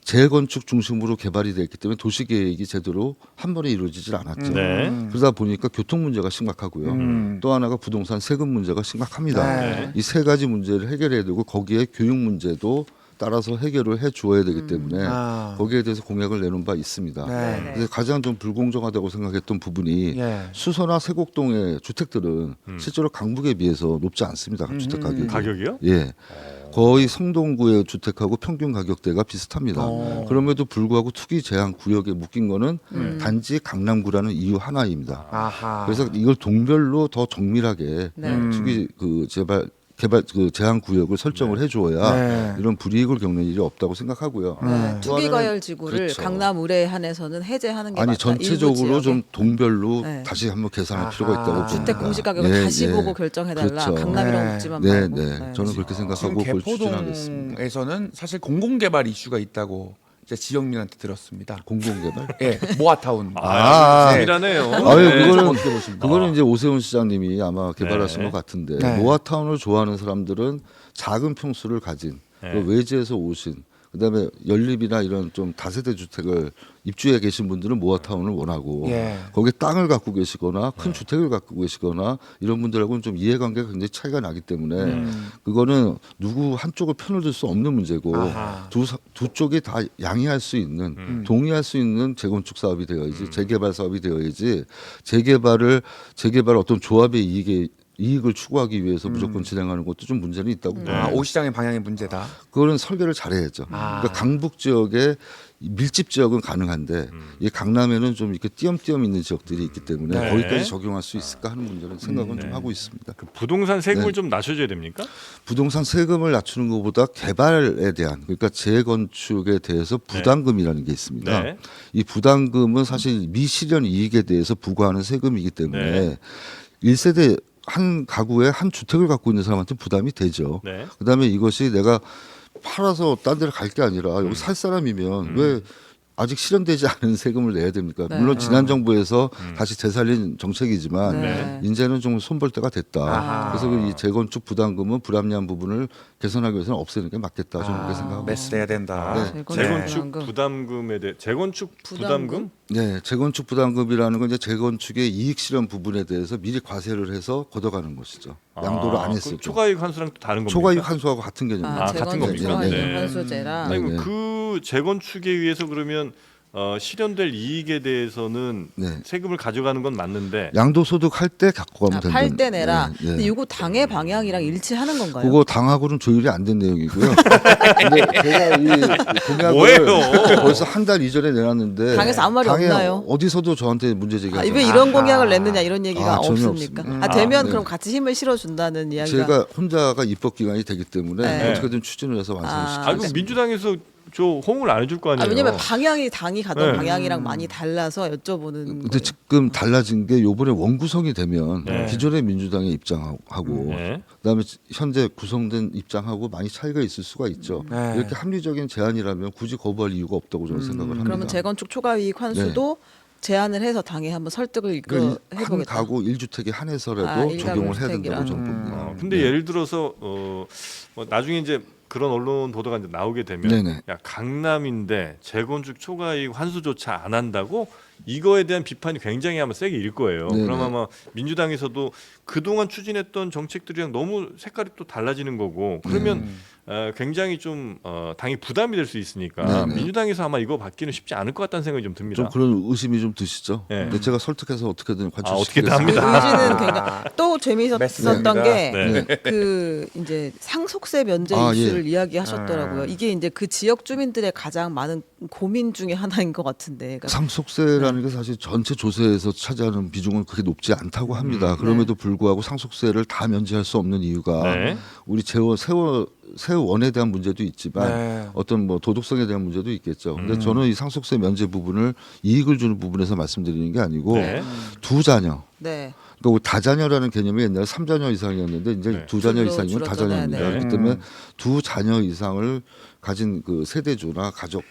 B: 재건축 중심으로 개발이 됐기 때문에 도시 계획이 제대로 한 번에 이루어지질 않았죠.
C: 네.
B: 그러다 보니까 교통 문제가 심각하고요. 또 하나가 부동산 세금 문제가 심각합니다.
D: 네.
B: 이 세 가지 문제를 해결해야 되고 거기에 교육 문제도 따라서 해결을 해 주어야 되기 때문에
D: 아.
B: 거기에 대해서 공약을 내놓은 바 있습니다.
D: 네.
B: 그래서 가장 좀 불공정하다고 생각했던 부분이
D: 예.
B: 수서나 세곡동의 주택들은 실제로 강북에 비해서 높지 않습니다. 주택 가격이.
C: 가격이요?
B: 예. 거의 성동구의 주택하고 평균 가격대가 비슷합니다. 그럼에도 불구하고 투기 제한 구역에 묶인 거는 단지 강남구라는 이유 하나입니다.
D: 아하.
B: 그래서 이걸 동별로 더 정밀하게
A: 네.
B: 투기 그 개발 그 제한 구역을 설정을 해주어야
D: 네.
B: 이런 불이익을 겪는 일이 없다고 생각하고요.
A: 네.
B: 또
A: 투기과열
B: 하나는-
A: 지구를
B: 그렇죠.
A: 강남 의뢰 한해서는 해제하는 게
B: 아니
A: 맞다.
B: 전체적으로
A: 일부
B: 좀
A: 지역에.
B: 동별로
A: 네.
B: 다시 한번 계산할
D: 아하.
B: 필요가 있다고 봅니다.
A: 주택 공시 가격을
B: 예,
A: 다시
B: 예.
A: 보고 결정해달라.
B: 그렇죠.
A: 강남이라고
D: 네.
A: 묻지만
B: 네,
A: 말고.
B: 네. 저는 그렇게
D: 지금
B: 생각하고 그걸 추진하겠습니다.
D: 개포동에서는 사실 공공개발 이슈가 있다고 이제 지역민한테 들었습니다.
B: 공공개발?
D: 예, 모아타운.
C: 아,
D: 네.
C: 미라네요.
B: 아유,
C: 네.
B: 그거는
D: 어떻게 보십니까?
B: 그거는 이제 오세훈 시장님이 아마 개발하신
C: 네.
B: 것 같은데
D: 네.
B: 모아타운을 좋아하는 사람들은 작은 평수를 가진
C: 네.
B: 그 외지에서 오신 그다음에 연립이나 이런 좀 다세대 주택을 입주해 계신 분들은 모아타운을 원하고
D: 예.
B: 거기에 땅을 갖고 계시거나 큰 주택을 갖고 계시거나 이런 분들하고는 좀 이해관계가 굉장히 차이가 나기 때문에 그거는 누구 한쪽을 편을 들 수 없는 문제고
D: 아하.
B: 두 쪽이 다 양해할 수 있는 동의할 수 있는 재건축 사업이 되어야지 재개발 사업이 되어야지 재개발 어떤 조합의 이익을 추구하기 위해서 무조건 진행하는 것도 좀 문제는 있다고 봐요.
D: 아, 오시장의 방향의 문제다.
B: 그거는 설계를 잘해야죠. 그러니까 강북 지역에 밀집 지역은 가능한데 이 강남에는 좀 이렇게 띄엄띄엄 있는 지역들이 있기 때문에
C: 네.
B: 거기까지 적용할 수 있을까 하는 문제는 생각은 좀 하고 있습니다.
C: 그 부동산 세금을
B: 네.
C: 좀 낮춰줘야 됩니까?
B: 부동산 세금을 낮추는 것보다 개발에 대한 그러니까 재건축에 대해서 부담금이라는 게 있습니다.
C: 네.
B: 이 부담금은 사실 미실현 이익에 대해서 부과하는 세금이기 때문에
C: 네.
B: 1세대 한 가구에 한 주택을 갖고 있는 사람한테 부담이 되죠.
C: 네.
B: 그다음에 이것이 내가 팔아서 딴 데를 갈 게 아니라 여기 살 사람이면 왜 아직 실현되지 않은 세금을 내야 됩니까?
A: 네.
B: 물론 지난 정부에서 다시 되살린 정책이지만
A: 네.
B: 이제는 좀 손볼 때가 됐다.
D: 아하.
B: 그래서 이 재건축 부담금은 불합리한 부분을 개선하기 위해서는 없애는 게 맞겠다. 저는 그렇게 생각합니다.
D: 메스해야 된다.
B: 네.
C: 재건축
A: 부담금.
C: 부담금에 대해 재건축 부담금?
B: 네, 재건축 부담금이라는 건 이제 재건축의 이익 실현 부분에 대해서 미리 과세를 해서 걷어가는 것이죠. 양도를 안 했을
C: 그
B: 때.
C: 초과이익 환수랑 또 다른 겁니까?
B: 초과이익 환수하고 같은 개념입니다.
C: 아, 같은
A: 재건축
C: 겁니까?
A: 초과이익
C: 네.
A: 환수제라.
C: 아니
B: 네.
C: 그 재건축에 의해서 그러면 실현될 이익에 대해서는
B: 네.
C: 세금을 가져가는 건 맞는데
B: 양도소득 할 때 갖고 가면 된다.
A: 팔 때 내라.
B: 네, 네.
A: 근데 이거 당의 방향이랑 일치하는 건가요?
B: 그거 당하고는 조율이 안 된 내용이고요. 근데 제가 이 공약을
C: 뭐예요?
B: 벌써 한 달 이전에 내놨는데
A: 당에서 아무 말이
B: 당에
A: 없나요?
B: 어디서도 저한테 문제
A: 아,
B: 제기하지
A: 왜
B: 않아요.
A: 이런 공약을 냈느냐 이런 얘기가
B: 아, 전혀
A: 없습니까?
B: 없습니다.
A: 되면
B: 네.
A: 그럼 같이 힘을 실어준다는 이야기가.
B: 제가 혼자가 입법 기관이 되기 때문에
A: 네.
B: 어떻게든 추진을 해서 완성을
A: 아,
B: 시키고
C: 아, 그럼 민주당에서 저 호응을 안 해줄 거 아니에요?
A: 왜냐면 방향이 당이 가던
C: 네.
A: 방향이랑 많이 달라서 여쭤보는
B: 근데
A: 거예요.
B: 지금 달라진 게 요번에 원구성이 되면
C: 네.
B: 기존의 민주당의 입장하고
C: 네.
B: 그다음에 현재 구성된 입장하고 많이 차이가 있을 수가 있죠.
D: 네.
B: 이렇게 합리적인 제안이라면 굳이 거부할 이유가 없다고 저는 생각을 합니다.
A: 그러면 재건축 초과이익 환수도 제안을 해서 당에 한번 설득을
B: 그러니까 한
A: 해보겠다.
B: 가구 1주택에 한해서라도
A: 아, 일가구
B: 적용을 해야
A: 주택이라.
B: 된다고 저는 봅니다.
C: 근데
B: 네.
C: 예를 들어서 뭐 나중에 이제 그런 언론 보도가 이제 나오게 되면
B: 네네.
C: 야 강남인데 재건축 초과이익 환수조차 안 한다고 이거에 대한 비판이 굉장히 아마 세게 일 거예요.
B: 네네.
C: 그럼 아마 민주당에서도 그동안 추진했던 정책들이랑 너무 색깔이 또 달라지는 거고 그러면 굉장히 좀 당이 부담이 될 수 있으니까
B: 네네.
C: 민주당에서 아마 이거 받기는 쉽지 않을 것 같다는 생각이 좀 듭니다.
B: 좀 그런 의심이 좀 드시죠.
C: 네.
B: 근데 제가 설득해서 어떻게든
C: 어떻게든
B: 관철시키겠습니다.
C: 합니다.
A: 의지는 굉장히 또 재미있었던
D: 맞습니다.
A: 게
C: 네.
A: 그 이제 상속세 면제
B: 아,
A: 이슈를 이야기하셨더라고요. 이게 이제 그 지역 주민들의 가장 많은 고민 중에 하나인 것 같은데. 그러니까
B: 상속세라는 게 사실 전체 조세에서 차지하는 비중은 그렇게 높지 않다고 합니다. 그럼에도 불구하고 상속세를 다 면제할 수 없는 이유가
C: 네.
B: 우리 세원에 대한 문제도 있지만
D: 네.
B: 어떤 뭐 도덕성에 대한 문제도 있겠죠. 근데 저는 이 상속세 면제 부분을 이익을 주는 부분에서 말씀드리는 게 아니고
C: 네.
B: 두 자녀.
A: 네.
B: 그러니까 다자녀라는 개념이 옛날에 3자녀 이상이었는데 이제
C: 네.
B: 두 자녀
A: 줄로
B: 이상이면
A: 줄어들어야
B: 다자녀입니다.
A: 돼.
B: 그렇기 때문에 두 자녀 이상을 가진 그 세대주나 가족에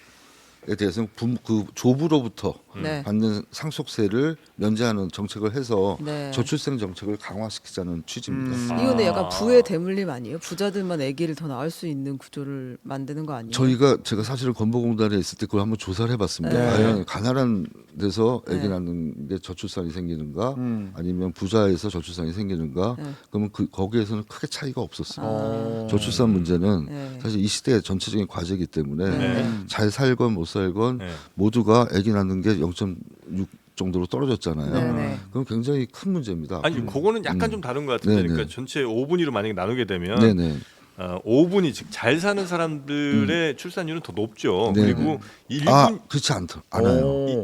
B: 대해서는 그 조부로부터
A: 네.
B: 받는 상속세를 면제하는 정책을 해서
A: 네.
B: 저출생 정책을 강화시키자는 취지입니다.
A: 이거 근데 약간 부의 대물림 아니에요? 부자들만 아기를 더 낳을 수 있는 구조를 만드는 거 아니에요?
B: 제가 사실은 건보공단에 있을 때 그걸 한번 조사를 해봤습니다.
A: 네.
B: 과연 가난한 데서 아기
A: 네.
B: 낳는 게 저출산이 생기는가, 아니면 부자에서 저출산이 생기는가,
A: 네.
B: 그러면 거기에서는 크게 차이가 없었습니다.
A: 아.
B: 저출산 문제는
A: 네.
B: 사실 이 시대의 전체적인 과제이기 때문에
C: 네.
B: 잘 살건 못 살건
C: 네.
B: 모두가 아기 낳는 게 0.6 정도로 떨어졌잖아요.
A: 네, 네.
B: 그럼 굉장히 큰 문제입니다.
C: 아니 그거는 약간 좀 다른 것 같은데
B: 네네.
C: 그러니까 전체 5분위로 만약에 나누게 되면
B: 네네.
C: 5분위 즉 잘 사는 사람들의 출산율은 더 높죠.
B: 네네.
C: 그리고 1분
B: 그렇지 않아요.
C: 그러니까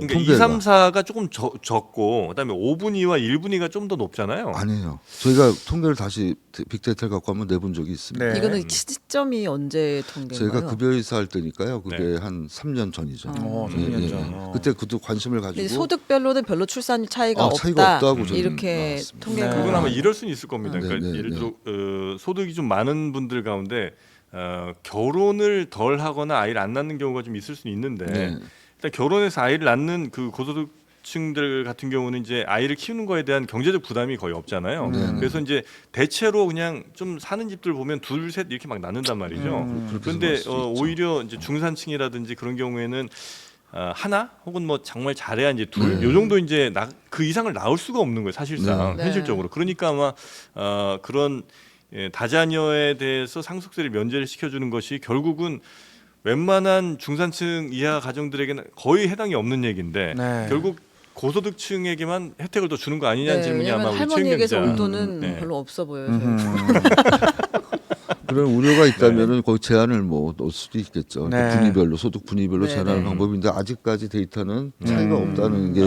B: 통계가.
C: 2, 3, 4가 조금 적고 그다음에 5분위와 1분위가 좀 더 높잖아요.
B: 아니에요. 저희가 통계를 다시 빅데이터를 갖고 한번 내본 적이 있습니다.
D: 네.
A: 이거는 시점이 언제 통계인가요?
B: 제가 급여의사 할 때니까요. 그게
C: 네.
B: 한 3년 전이죠.
D: 어,
B: 예,
D: 3년
B: 예,
D: 전.
B: 예. 그때 그도 관심을 가지고
A: 근데 소득별로는 별로 출산율 차이가 없다.
B: 차이가 없다고 저는
A: 이렇게
B: 나왔습니다.
A: 통계가
D: 네.
C: 그건 아마 이럴 수는 있을 겁니다.
B: 네,
C: 그러니까
B: 네,
C: 예를
B: 네.
C: 들어 소득이 좀 많은 분들 가운데 결혼을 덜 하거나 아이를 안 낳는 경우가 좀 있을 수는 있는데
B: 네.
C: 일단 결혼해서 아이를 낳는 그 고소득 고소득층들 같은 경우는 이제 아이를 키우는 거에 대한 경제적 부담이 거의 없잖아요.
B: 네.
C: 그래서 이제 대체로 그냥 좀 사는 집들 보면 둘, 셋 이렇게 막 낳는단 말이죠.
B: 그렇게
C: 그런데
B: 생각할 수도 있죠.
C: 오히려 이제 중산층이라든지 그런 경우에는 하나 혹은 뭐 정말 잘해야 이제 둘,
B: 네.
C: 요 정도 이제 그 이상을 낳을 수가 없는 거예요, 사실상
A: 네.
C: 현실적으로. 그러니까 아마 그런 다자녀에 대해서 상속세를 면제를 시켜주는 것이 결국은 웬만한 중산층 이하 가정들에게는 거의 해당이 없는 얘기인데
D: 네.
C: 결국 고소득층에게만 혜택을 더 주는 거 아니냐는 질문이
A: 왜냐면
C: 아마 우리
A: 할머니에게서
C: 최은경
A: 올
C: 기자.
A: 돈은
C: 네.
A: 별로 없어 보여요. 저는.
B: 그런 우려가 있다면은 거의 제한을 뭐 넣을 수도 있겠죠.
D: 네.
B: 분위별로 소득 분위별로
A: 네,
B: 제한하는
A: 네.
B: 방법인데 아직까지 데이터는 차이가 없다는 게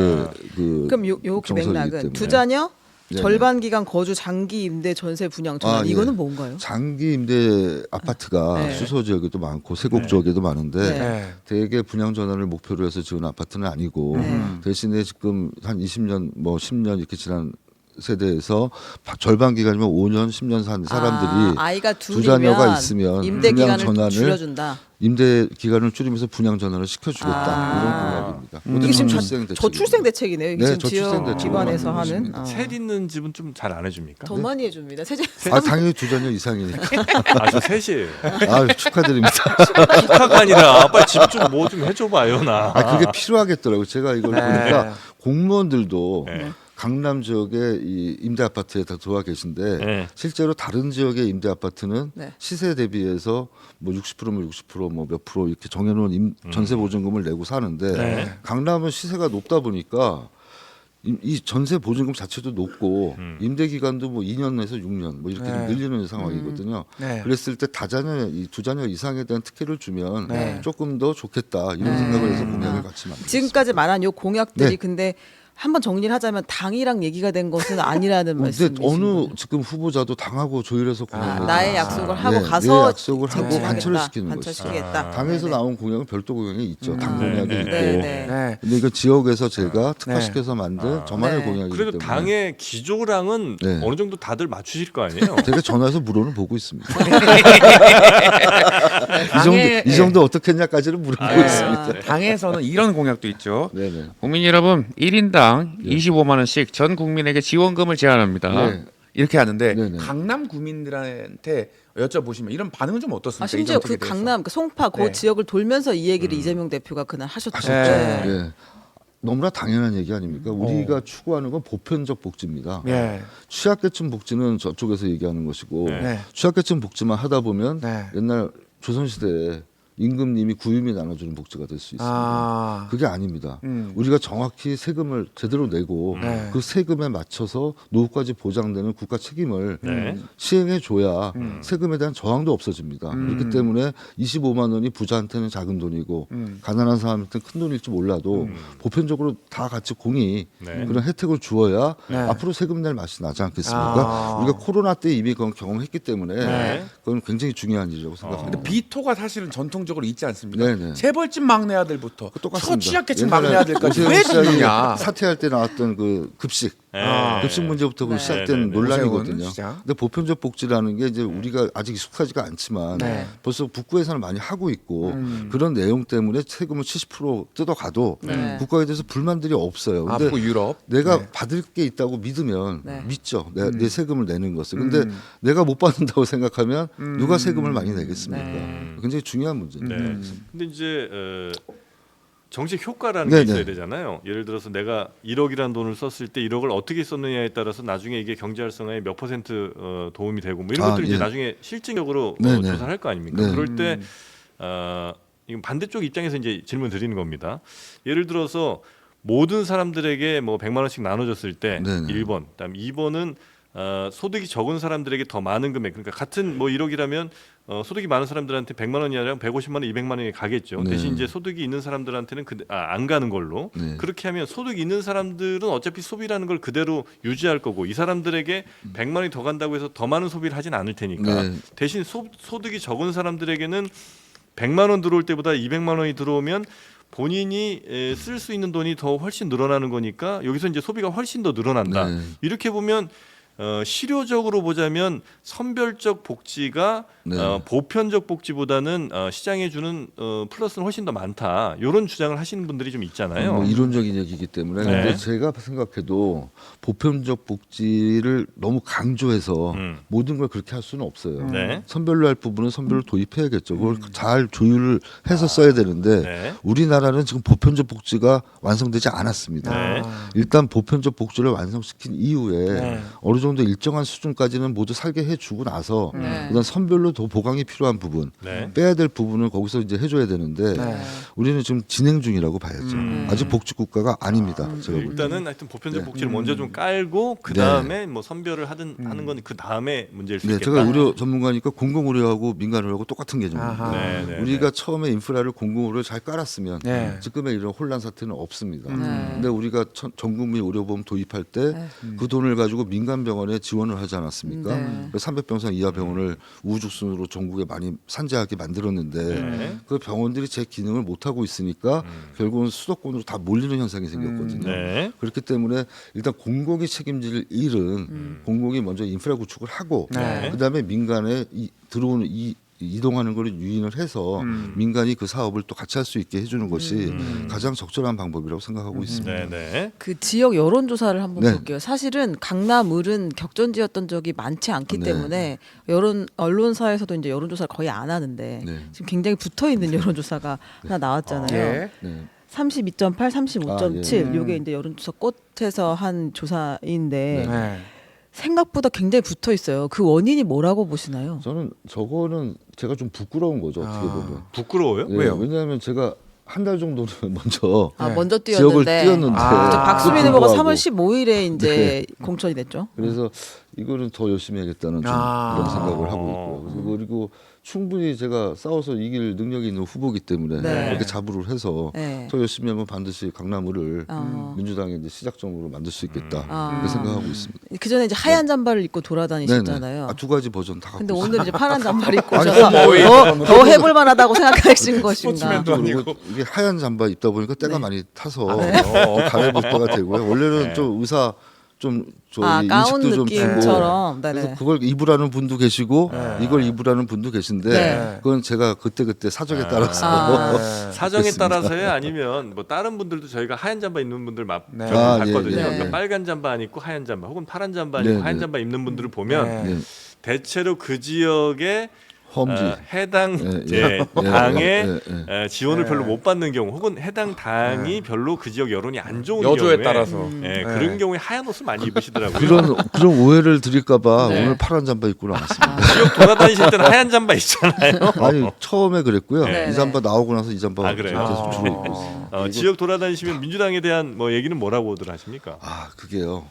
B: 그
A: 그럼 요
B: 정설이기
A: 맥락은
B: 때문에.
A: 두 자녀
B: 네네.
A: 절반 기간 거주 장기 임대 전세 분양 전환
B: 예.
A: 이거는 뭔가요?
B: 장기 임대 아파트가
A: 네.
B: 수소 지역에도 많고 세곡 지역에도 많은데
A: 네.
D: 네.
B: 대개 분양 전환을 목표로 해서 지은 아파트는 아니고 대신에 지금 한 20년 뭐 10년 이렇게 지난 세대에서 절반 기간이면 5년, 10년 산 사람들이
A: 아이가
B: 두 자녀가
A: 둘이면
B: 있으면
A: 임대
B: 분양
A: 기간을
B: 전환을
A: 줄여준다.
B: 임대 기간을 줄이면서 분양 전환을 시켜주겠다
A: 아.
B: 이런 공약입니다.
A: 이게 지금
B: 저출생
A: 저출생 대책이네요. 이게
B: 네,
A: 지금 지역
B: 저출생 대책.
A: 기반에서 하는
B: 있습니다.
C: 셋 있는 집은 좀 잘 안 해줍니까?
A: 더 많이 해줍니다. 세제
B: 아 당연히 두 자녀 이상이니까.
C: 아저 셋이에요.
B: 아 축하드립니다.
C: 축하가 아니라 빨리 집 좀 뭐 좀 해줘봐요 나.
B: 아 그게 필요하겠더라고요. 제가 이걸
D: 네.
B: 보니까 공무원들도
C: 네.
B: 강남 지역의 이 임대 아파트에 다 들어와 계신데
C: 네.
B: 실제로 다른 지역의 임대 아파트는
A: 네.
B: 시세 대비해서 뭐 60%면 60%뭐 몇 프로 이렇게 정해놓은 전세 보증금을 내고 사는데
C: 네.
B: 강남은 시세가 높다 보니까 이 전세 보증금 자체도 높고 임대 기간도 뭐 2년에서 6년 뭐 이렇게 좀
D: 네.
B: 늘리는 상황이거든요.
D: 네.
B: 그랬을 때 다자녀 이 두 자녀 이상에 대한 특혜를 주면
D: 네.
B: 조금 더 좋겠다 이런 생각을 해서 공약을 같이 만들었습니다.
A: 지금까지 말한 요 공약들이
B: 네.
A: 근데 한번 정리를 하자면 당이랑 얘기가 된 것은 아니라는
B: 근데
A: 말씀이신
B: 어느
A: 거죠?
B: 지금 후보자도 당하고 조율해서 공약을
A: 나의 약속을 하고
B: 네,
A: 가서
B: 내 약속을 하고
A: 쟁취하겠다,
B: 관철을 시키는 거죠.
A: 관철시키겠다.
B: 당에서
A: 네네.
B: 나온 공약은 별도 공약이 있죠. 당 공약이
C: 네,
B: 있고.
A: 네, 네.
D: 네.
B: 근데 이거 지역에서 제가 특화시켜서 만든 저만의
A: 네.
B: 공약이기
C: 그래도
B: 때문에
C: 당의 기조랑은
B: 네.
C: 어느 정도 다들 맞추실 거 아니에요?
B: 제가 전화해서 물어는 보고 있습니다.
D: 당의-
B: 이 정도 어떻게 했냐까지는 물어보고
C: 아,
B: 있습니다.
C: 네.
D: 당에서는 이런 공약도 있죠.
B: 네네.
E: 국민 여러분 1인당 25만 원씩 전 국민에게 지원금을 제안합니다.
B: 네.
D: 이렇게 하는데
B: 네네.
D: 강남 구민들한테 여쭤보시면 이런 반응은 좀 어떻습니까?
A: 아,
D: 이
A: 심지어 그
D: 정책에 대해서?
A: 강남, 그 송파 그
D: 네.
A: 지역을 돌면서 이 얘기를 이재명 대표가 그날 하셨죠.
D: 네.
B: 예. 너무나 당연한 얘기 아닙니까? 우리가 추구하는 건 보편적 복지입니다.
D: 예.
B: 취약계층 복지는 저쪽에서 얘기하는 것이고
D: 네.
B: 취약계층 복지만 하다 보면
D: 네.
B: 옛날 조선시대에 임금님이 구임이 나눠주는 복지가 될 수 있습니다.
D: 아.
B: 그게 아닙니다. 우리가 정확히 세금을 제대로 내고
D: 네.
B: 그 세금에 맞춰서 노후까지 보장되는 국가 책임을
C: 네.
B: 시행해 줘야 세금에 대한 저항도 없어집니다. 그렇기 때문에 25만 원이 부자한테는 작은 돈이고 가난한 사람한테는 큰 돈일지 몰라도 보편적으로 다 같이 공이
C: 네.
B: 그런 혜택을 주어야
D: 네.
B: 앞으로 세금 낼 맛이 나지 않겠습니까?
D: 아.
B: 우리가 코로나 때 이미 그건 경험했기 때문에
C: 네.
B: 그건 굉장히 중요한 일이라고 생각합니다.
D: 근데 비토가 사실은 전통적으로 있지 않습니까?
B: 네네.
D: 재벌집 막내 아들부터
B: 똑같습니다.
D: 초취약계층
B: 옛날에
D: 막내 아들까지
B: 오세훈
D: 왜
B: 시장이
D: 주느냐?
B: 사퇴할 때 나왔던 그 급식
C: 네.
B: 급식 문제부터 그
A: 네.
B: 시작된
C: 네, 네, 네.
B: 논란이거든요.
D: 오세훈 시장.
B: 근데 보편적 복지라는 게 이제 우리가 아직 익숙하지가 않지만
D: 네.
B: 벌써 북구에서는 많이 하고 있고 그런 내용 때문에 세금을 70% 뜯어가도
A: 네.
B: 국가에 대해서 불만들이 없어요. 근데
D: 아프 유럽.
B: 내가
D: 네.
B: 받을 게 있다고 믿으면
A: 네.
B: 믿죠. 내 세금을 내는 것을. 근데 내가 못 받는다고 생각하면 누가 세금을 많이 내겠습니까?
A: 네.
B: 굉장히 중요한 문제입니다.
C: 네. 근데 이제 정책 효과라는
B: 네네.
C: 게 있어야 되잖아요. 예를 들어서 내가 1억이라는 돈을 썼을 때 1억을 어떻게 썼느냐에 따라서 나중에 이게 경제 활성화에 몇 퍼센트 도움이 되고 뭐 이런
B: 아,
C: 것들이
B: 예.
C: 이제 나중에 실질적으로
B: 네네.
C: 조사를 할 거 아닙니까?
B: 네.
C: 그럴 때 이건 반대쪽 입장에서 이제 질문 드리는 겁니다. 예를 들어서 모든 사람들에게 뭐 100만 원씩 나눠줬을 때
B: 네네.
C: 1번, 그다음 2번은 소득이 적은 사람들에게 더 많은 금액, 그러니까 같은 뭐 1억이라면 소득이 많은 사람들한테 100만 원이 아니라 150만 원, 200만 원이 가겠죠.
B: 네.
C: 대신 이제 소득이 있는 사람들한테는 안 가는 걸로.
B: 네.
C: 그렇게 하면 소득이 있는 사람들은 어차피 소비라는 걸 그대로 유지할 거고 이 사람들에게 100만 원이 더 간다고 해서 더 많은 소비를 하진 않을 테니까.
B: 네.
C: 대신 소득이 적은 사람들에게는 100만 원 들어올 때보다 200만 원이 들어오면 본인이 쓸 수 있는 돈이 더 훨씬 늘어나는 거니까 여기서 이제 소비가 훨씬 더 늘어난다.
B: 네.
C: 이렇게 보면 실효적으로 보자면 선별적 복지가
B: 네.
C: 보편적 복지보다는 시장에 주는 플러스는 훨씬 더 많다. 이런 주장을 하시는 분들이 좀 있잖아요.
B: 뭐 이론적인 얘기이기 때문에
C: 네.
B: 근데 제가 생각해도 보편적 복지를 너무 강조해서 모든 걸 그렇게 할 수는 없어요.
C: 네.
B: 선별로 할 부분은 선별로 도입해야겠죠. 그걸 잘 조율을 해서 써야 되는데
C: 네.
B: 우리나라는 지금 보편적 복지가 완성되지 않았습니다.
C: 네.
B: 일단 보편적 복지를 완성시킨 이후에
E: 네.
B: 어느 정도 일정한 수준까지는 모두 살게 해주고 나서
A: 네.
B: 그다음 선별로 더 보강이 필요한 부분
C: 네.
B: 빼야 될 부분을 거기서 이제 해줘야 되는데
E: 네.
B: 우리는 지금 진행 중이라고 봐야죠. 아직 복지 국가가 아닙니다. 제가 볼 때.
C: 일단은 하여튼 보편적
B: 네.
C: 복지를 먼저 좀 깔고 그 다음에 뭐 선별을 하는 건 그 다음에 문제일 수
B: 네,
C: 있겠다.
B: 제가 의료 전문가니까 공공의료하고 민간의료하고 똑같은 개념입니다.
E: 아하.
C: 네, 네,
B: 우리가 처음에 인프라를 공공의료를 잘 깔았으면
E: 네.
B: 지금의 이런 혼란 사태는 없습니다.
A: 네.
B: 근데 우리가 전 국민 의료보험 도입할 때 그 돈을 가지고 민간 병원에 지원을 하지 않았습니까?
A: 네.
B: 300병상 이하 병원을 우후죽순으로 전국에 많이 산재하게 만들었는데
C: 네.
B: 그 병원들이 제 기능을 못 하고 있으니까 결국은 수도권으로 다 몰리는 현상이 생겼거든요.
C: 네.
B: 그렇기 때문에 일단 공공이 책임질 일은 공공이 먼저 인프라 구축을 하고
E: 네.
B: 그다음에 민간에 들어오는 이동하는 걸 유인을 해서 민간이 그 사업을 또 같이 할 수 있게 해주는 것이 가장 적절한 방법이라고 생각하고 있습니다.
C: 네, 네.
A: 그 지역 여론조사를 한번
B: 네.
A: 볼게요. 사실은 강남 을은 격전지였던 적이 많지 않기
B: 네.
A: 때문에 언론사에서도 이제 여론조사를 거의 안 하는데
B: 네.
A: 지금 굉장히 붙어 있는 여론조사가 하나 나왔잖아요.
E: 예.
B: 네.
A: 32.8, 35.7
B: 아, 예.
A: 요게 이제 여론조사 꽃에서 한 조사인데
E: 네.
A: 생각보다 굉장히 붙어 있어요. 그 원인이 뭐라고 보시나요?
B: 저는 저거는 제가 좀 부끄러운 거죠 어떻게 보면.
C: 부끄러워요?
B: 예,
E: 왜요?
B: 왜냐하면 제가 한 달 정도는 먼저
A: 먼저
B: 지역을
A: 뛰었는데
B: 뛰었는데
A: 그죠, 박수민 후보가
B: 불구하고
A: 3월 15일에 이제
B: 네.
A: 공천이 됐죠.
B: 그래서 이거는 더 열심히 해야겠다는 좀
E: 아.
B: 그런 생각을 하고 있고요. 그리고 충분히 제가 싸워서 이길 능력이 있는 후보기 때문에
A: 네.
B: 그렇게 자부를 해서
A: 네.
B: 더 열심히 하면 반드시 강남을
A: 어.
B: 민주당의 이제 시작점으로 만들 수 있겠다
A: 아.
B: 그렇게 생각하고 있습니다.
A: 그 전에 이제 하얀 잠바를 입고 돌아다니셨잖아요.
B: 네네. 두 가지 버전 다 갖고
A: 근데
B: 있어요.
A: 오늘 이제 파란 잠바를 입고
B: 아니,
A: 오셔서
B: 뭐,
A: 더 해볼 만하다고 생각하신 것인가?
C: 스포츠맨도
B: 그리고 이게 하얀 잠바 입다 보니까 때가
A: 네.
B: 많이 타서
A: 네.
B: 갈아입을 때가 되고요. 원래는
C: 네.
B: 좀 의사 좀
A: 가운
B: 인식도 좀 주고
A: 느낌처럼.
B: 그래서
A: 네네.
B: 그걸 입으라는 분도 계시고 이걸 입으라는 분도 계신데
A: 네.
B: 그건 제가 그때 사정에 따라서
A: 아.
C: 사정에
B: 그렇습니다.
C: 따라서요, 아니면 뭐 다른 분들도 저희가 하얀 잠바 입는 분들
E: 네.
C: 봤거든요.
B: 예, 예,
C: 그러니까
A: 예.
C: 빨간 잠바 안 입고 하얀 잠바, 혹은 파란 잠바 안 입고
B: 네,
C: 하얀
B: 네.
C: 잠바 입는 분들을 보면
E: 네.
B: 네.
C: 대체로 그 지역에
B: 험지
C: 해당
B: 예,
C: 당의
B: 예.
C: 지원을
E: 네.
C: 별로 못 받는 경우, 혹은 해당 당이 별로 그 지역 여론이 안 좋은
E: 여조에
C: 경우에
E: 따라서
C: 그런 경우에 하얀 옷을 많이 입으시더라고요.
B: 그런 오해를 드릴까봐
A: 네.
B: 오늘 파란 잠바 입고 나왔습니다.
C: 지역 돌아다니실 때는 하얀 잠바 있잖아요.
B: 아니 처음에 그랬고요.
C: 네.
B: 이 잠바 나오고 나서 이 잠바
C: 아, 그래요?
B: 계속 주로 입고 있어요.
C: 지역 돌아다니시면 민주당에 대한 뭐 얘기는 뭐라고들 하십니까?
B: 아 그게요.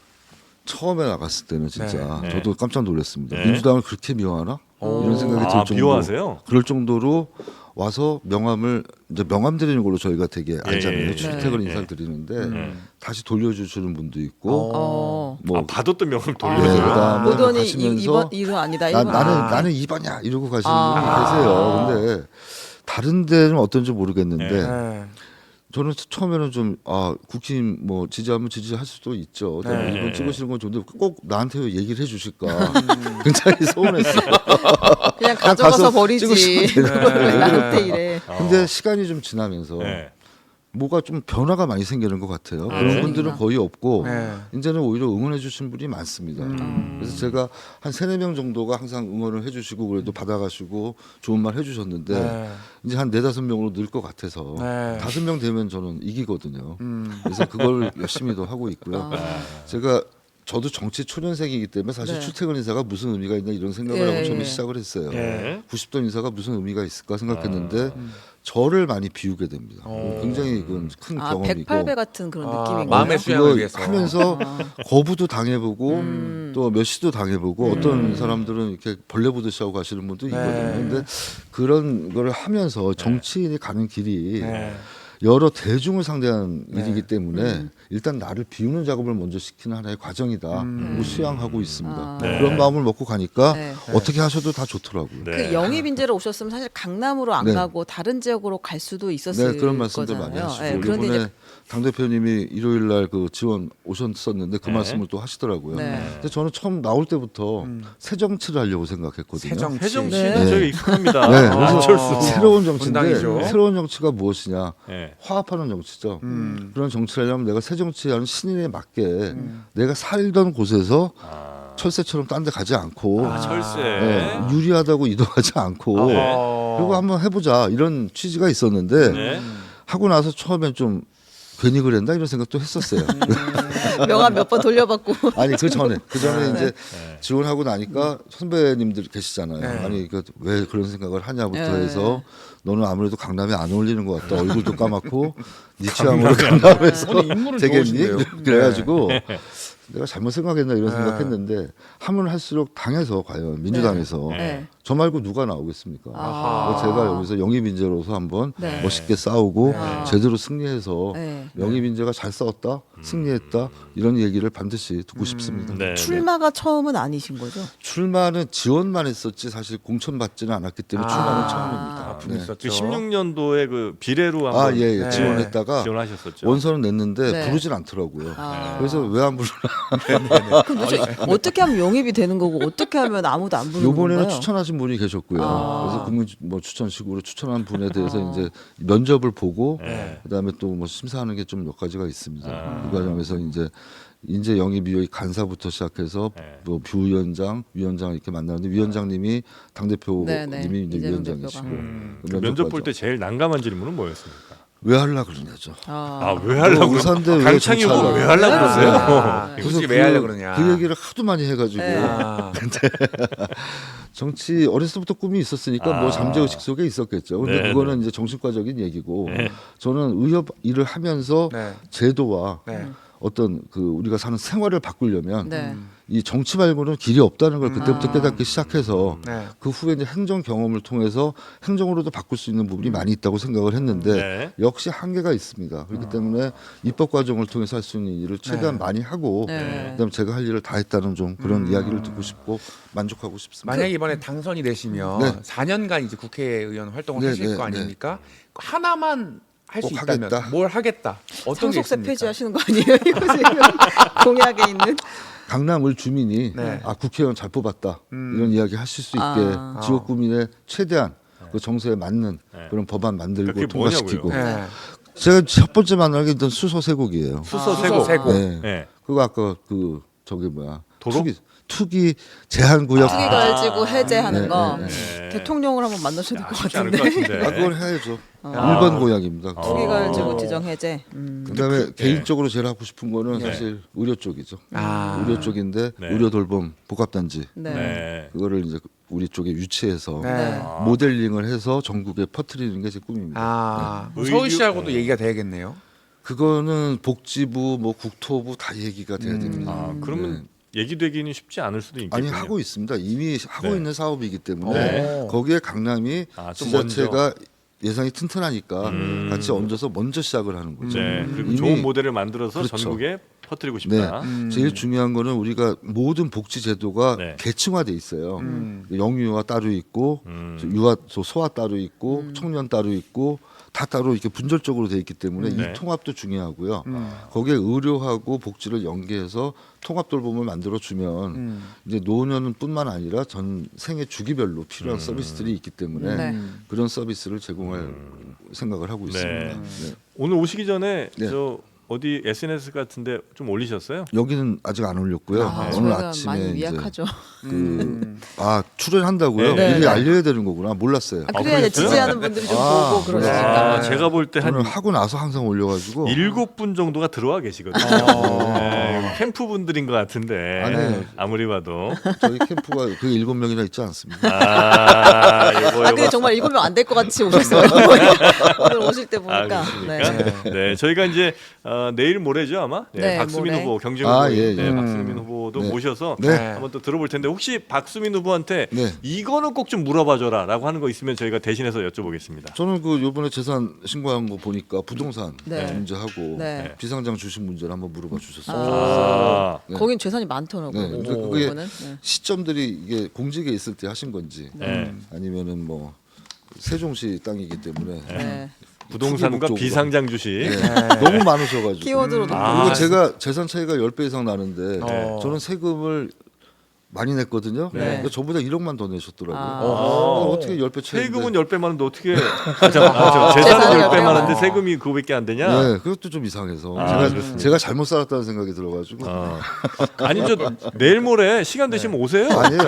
B: 처음에 나갔을 때는 진짜
C: 네.
B: 저도 깜짝 놀랐습니다.
C: 네.
B: 민주당을 그렇게 미워하나? 이런 생각이 들 정도로
C: 미워하세요?
B: 그럴 정도로 와서 명함을 이제 명함 드리는 걸로 저희가 되게 알잖아요.
C: 예.
B: 출퇴근
C: 네.
B: 인사를 드리는데 다시 돌려주시는 분도 있고
A: 어.
B: 뭐
C: 받았던 명을
B: 네,
C: 돌려줘요.
B: 그다음에
A: 보더니
B: 가시면서
A: 2번 아니다.
B: 나,
A: 1번.
B: 나는 2번이야 이러고 가시는 분이 계세요. 근데 다른 데는 어떤지 모르겠는데
E: 네.
B: 저는 처음에는 좀 국힘 뭐 지지하면 지지할 수도 있죠.
C: 네.
B: 이번 찍으시는 건 좋은데 꼭 나한테 얘기를 해주실까 굉장히 서운했어요.
A: 그냥 가져가서
B: 가서
A: 버리지.
B: 찍으시면 되는
A: 왜
B: 거예요.
A: 나한테 이래.
B: 근데 시간이 좀 지나면서
C: 네.
B: 뭐가 좀 변화가 많이 생기는 것 같아요. 그런
A: 그러니까.
B: 분들은 거의 없고
E: 네.
B: 이제는 오히려 응원해 주신 분이 많습니다. 그래서 제가 한 3-4명 정도가 항상 응원을 해주시고 그래도 받아가시고 좋은 말 해주셨는데
E: 네.
B: 이제 한 4-5명으로 늘 것 같아서
E: 네.
B: 5명 되면 저는 이기거든요. 그래서 그걸 열심히도 하고 있고요. 저도 정치 초년생이기 때문에 사실
A: 네.
B: 출퇴근 인사가 무슨 의미가 있나 이런 생각을
A: 예,
B: 하고 처음에
A: 예.
B: 시작을 했어요.
C: 네.
B: 90도 인사가 무슨 의미가 있을까 생각했는데 저를 많이 비우게 됩니다. 굉장히 그건 큰 경험이고
A: 108배 같은 그런 느낌인
E: 마음의
A: 거예요.
E: 수양을
B: 그거
E: 위해서
B: 하면서 거부도 당해보고 또 몇 시도 당해보고 어떤 사람들은 이렇게 벌레 보듯이 하고 가시는 분도 있거든요. 근데 그런 거를 하면서 정치인이 가는 길이
E: 네.
B: 여러 대중을 상대한 일이기 때문에 일단 나를 비우는 작업을 먼저 시키는 하나의 과정이다. 뭐 수양하고 있습니다.
C: 네.
B: 그런 마음을 먹고 가니까
A: 네.
B: 어떻게 하셔도 다 좋더라고요.
C: 네.
A: 그 영입 인재로 오셨으면 사실 강남으로 안
B: 네.
A: 가고 다른 지역으로 갈 수도 있었을
B: 네, 그런 말씀들 많이
A: 거잖아요.
B: 하시고
A: 네, 그런데
B: 이번에
A: 이제
B: 당 대표님이 일요일 날 그 지원 오셨었는데 그
C: 네.
B: 말씀을 또 하시더라고요.
A: 네.
B: 근데 저는 처음 나올 때부터 새 정치를 하려고 생각했거든요.
D: 새정치.
C: 해정씨
A: 네.
C: 는 저희가 익숙합니다.
B: 네,
C: 아,
B: 그래서
C: 안철수.
B: 새로운 정치인데
D: 분당이죠.
B: 새로운 정치가 무엇이냐?
C: 네.
B: 화합하는 정치죠. 그런 정치를 하려면 내가 새 정치하는 신인에 맞게 내가 살던 곳에서 철새처럼 딴 데 가지 않고
C: 아, 철새.
B: 네, 유리하다고 이동하지 않고
C: 네.
B: 그리고 한번 해보자 이런 취지가 있었는데
C: 네.
B: 하고 나서 처음엔 좀 괜히 그랬나 이런 생각도 했었어요.
A: 명함 몇 번 돌려받고.
B: 아니 그 전에 이제
C: 네.
B: 지원하고 나니까 선배님들 계시잖아요.
D: 네.
B: 아니 왜 그런 생각을 하냐부터
A: 네.
B: 해서 너는 아무래도 강남에 안 어울리는 것 같다. 얼굴도 까맣고 네 취향으로 강남에서
D: 오늘 인물은
B: 되겠니?
D: 좋으신데요.
B: 그래가지고 내가 잘못 생각했나 이런 생각했는데 하면 할수록 당에서 과연 민주당에서
A: 네.
B: 저 말고 누가 나오겠습니까?
A: 아.
B: 제가 여기서 영입인재로서 한번
A: 네.
B: 멋있게 싸우고
A: 네.
B: 제대로 승리해서
A: 네.
B: 영입인재가 잘 싸웠다, 승리했다 이런 얘기를 반드시 듣고 싶습니다.
C: 네.
A: 출마가 처음은 아니신 거죠?
B: 출마는 지원만 했었지 사실 공천받지는 않았기 때문에 출마는 처음입니다.
D: 아픔
B: 네.
D: 있었죠.
C: 그 16년도에 그 비례로 한번
B: 예,
D: 네.
B: 지원했다가
C: 지원하셨었죠.
B: 원서는 냈는데
A: 네.
B: 부르질 않더라고요.
A: 아.
B: 그래서 왜 안 부르나?
A: 그럼 도대체 어떻게 하면 영입이 되는 거고 어떻게 하면 아무도 안 부르는
B: 요번에는
A: 건가요?
B: 추천하신 분이 계셨고요.
A: 아.
B: 그래서 국민 뭐 추천식으로 추천한 분에 대해서 이제 면접을 보고
C: 네.
B: 그다음에 또 뭐 심사하는 게 좀 몇 가지가 있습니다.
C: 아.
B: 이 과정에서 이제 인재 영입 위의 간사부터 시작해서
C: 네.
B: 뭐 부위원장, 위원장 이렇게 만나는데 위원장님이 당 대표님이
A: 네, 네.
B: 이제
A: 이재명
B: 위원장이시고
A: 대표가.
B: 그
C: 면접 볼
B: 과정.
C: 때 제일 난감한 질문은 뭐였습니까?
B: 왜 하려 그러냐죠.
C: 아, 왜 하려고
B: 뭐 의사인데 왜
C: 강창희 후보
B: 정치하려고
C: 왜 하려고 그러세요?
D: 아, 굳이 왜 하려 그러냐.
B: 그 얘기를 하도 많이 해가지고
A: 네.
D: 아,
B: 정치 어렸을 때부터 꿈이 있었으니까 뭐 잠재의식 속에 있었겠죠. 근데
C: 네,
B: 그거는 이제 정신과적인 얘기고 저는 의협 일을 하면서
D: 네.
B: 제도와
D: 네.
B: 어떤 그 우리가 사는 생활을 바꾸려면
A: 네.
B: 이 정치 말고는 길이 없다는 걸 그때부터 깨닫기 시작해서
D: 네.
B: 그 후에 이제 행정 경험을 통해서 행정으로도 바꿀 수 있는 부분이 많이 있다고 생각을 했는데
C: 네.
B: 역시 한계가 있습니다. 그렇기 때문에 입법 과정을 통해서 할 수 있는 일을 최대한 많이 하고
A: 네.
B: 그다음에 제가 할 일을 다 했다는 좀 그런 이야기를 듣고 싶고 만족하고 싶습니다.
D: 만약 이번에 당선이 되시면
B: 네.
D: 4년간 이제 국회의원 활동을
B: 네,
D: 하실
B: 네,
D: 거
B: 네.
D: 아닙니까? 하나만 할 수
B: 꼭
D: 있다면
B: 하겠다.
D: 뭘 하겠다. 어떤 게
A: 상속세
D: 있습니까?
A: 폐지하시는 거 아니에요? 이거 지금 공약에 있는.
B: 강남을 주민이
D: 네.
B: 아 국회의원 잘 뽑았다 이런 이야기 하실 수 있게
A: 아.
B: 지역 구민의 최대한 그 정서에 맞는
C: 네.
B: 그런 법안 만들고
C: 그게
B: 통과시키고
C: 뭐냐고요?
D: 네.
B: 제가 첫 번째 만나게 했던 수서 세곡이에요.
C: 수서
D: 수서
C: 세고.
D: 세고.
B: 네.
C: 네.
B: 그거 아까 그 저기 뭐야
C: 도로?
B: 투기 제한 구역
A: 투기 갈지고 해제하는
B: 네,
A: 거.
B: 네,
C: 네.
A: 대통령을 한번 만나셔야 될 것
C: 쉽지 않을 것
A: 같은데.
C: 같은데.
B: 아 그걸 해야죠. 1번 고향입니다.
A: 투기 갈지고 지정 해제.
B: 그다음에 개인적으로 제일 하고 싶은 거는
C: 네.
B: 사실 의료 쪽이죠.
D: 아.
B: 의료 쪽인데
C: 네.
B: 의료 돌봄 복합단지
A: 네.
C: 네.
B: 그거를 이제 우리 쪽에 유치해서
D: 네.
B: 모델링을 해서 전국에 퍼뜨리는 게 제 꿈입니다.
D: 아,
C: 네.
D: 서울시하고도 얘기가 돼야겠네요.
B: 그거는 복지부, 뭐 국토부 다 얘기가 돼야 됩니다.
C: 아, 그러면 얘기되기는 쉽지 않을 수도 있겠군요.
B: 아니 하고 있습니다. 이미 하고
C: 네.
B: 있는 사업이기 때문에
D: 네.
B: 거기에 강남이
C: 아, 좀
B: 지자체가 예산이 튼튼하니까 같이 얹어서 먼저 시작을 하는 거죠.
C: 네. 그리고
B: 이미-
C: 좋은 모델을 만들어서
B: 그렇죠.
C: 전국에 퍼뜨리고
B: 네,
C: 싶다.
B: 제일 중요한 거는 우리가 모든 복지 제도가
C: 네.
B: 계층화돼 있어요. 영유아 따로 있고 유아소 소아 따로 있고 청년 따로 있고 다 따로 이렇게 분절적으로 돼 있기 때문에
C: 네.
B: 이 통합도 중요하고요. 거기에 의료하고 복지를 연계해서 통합 돌봄을 만들어 주면 이제 노년뿐만 아니라 전 생애 주기별로 필요한 서비스들이 있기 때문에
A: 네.
B: 그런 서비스를 제공할 생각을 하고
C: 네.
B: 있습니다. 네.
C: 오늘 오시기 전에
B: 네.
C: 저 어디 SNS 같은데 좀 올리셨어요?
B: 여기는 아직 안 올렸고요.
A: 아,
B: 오늘
A: 저희가
B: 아침에
A: 많이
B: 이제
A: 위약하죠.
B: 출연한다고요?
C: 네.
B: 미리
A: 네.
B: 알려야 되는 거구나. 몰랐어요.
A: 아, 그래야 이제
C: 그랬어요?
A: 지지하는 분들이 좀
B: 아,
A: 보고 그러시니까.
C: 아, 제가 볼 때 한
B: 오늘 하고 나서 항상 올려가지고
C: 7분 정도가 들어와 계시거든요. 네, 캠프 분들인 것 같은데
B: 아니에요.
C: 아무리 봐도
B: 저희 캠프가 그 7명이나 있지 않습니다.
C: 요거
A: 아, 근데 정말 7명 안 될 것 같이 오셨어요. 오늘 오실 때
C: 아,
A: 보니까.
C: 그렇습니까? 네, 저희가 이제 내일 모레죠 아마. 네,
A: 네,
C: 박수민
A: 모레.
C: 후보 경쟁
B: 아,
C: 후보,
B: 예, 예.
C: 네, 박수민 후보도
B: 네.
C: 모셔서
B: 네.
C: 한번 또 들어볼 텐데 혹시 박수민 후보한테
B: 네.
C: 이거는 꼭 좀 물어봐줘라라고 하는 거 있으면 저희가 대신해서 여쭤보겠습니다.
B: 저는 그 요번에 재산 신고한 거 보니까 부동산
A: 네.
B: 문제하고
A: 네.
B: 비상장 주식 문제를 한번 물어봐 주셨어요.
C: 아,
B: 네.
A: 거긴 재산이 많더라고요.
B: 네. 그래서 그게
A: 그거는. 네.
B: 시점들이 이게 공직에 있을 때 하신 건지
C: 네.
B: 아니면은 뭐 세종시 땅이기 때문에
A: 네.
C: 부동산과
B: 투기 목적으로.
C: 비상장 주식.
B: 네. 너무 많으셔가지고.
A: 키워드로
C: 아.
B: 그리고 제가 재산 차이가 10배 이상 나는데
D: 네.
B: 저는 세금을 많이 냈거든요.
A: 네.
B: 근데 저보다 1억만 더 내셨더라고요.
A: 아.
B: 어떻게 10배 차이인데.
C: 세금은 10배 많은데 어떻게 재산은
A: 재산은
C: 10배
A: 10배
C: 많은데
A: 많아.
C: 세금이 그거밖에 안 되냐?
B: 네, 그것도 좀 이상해서
C: 아, 그렇습니다.
B: 제가 잘못 살았다는 생각이 들어가지고
C: 아니 저 내일 모레 시간 되시면 오세요.
B: 아니에요.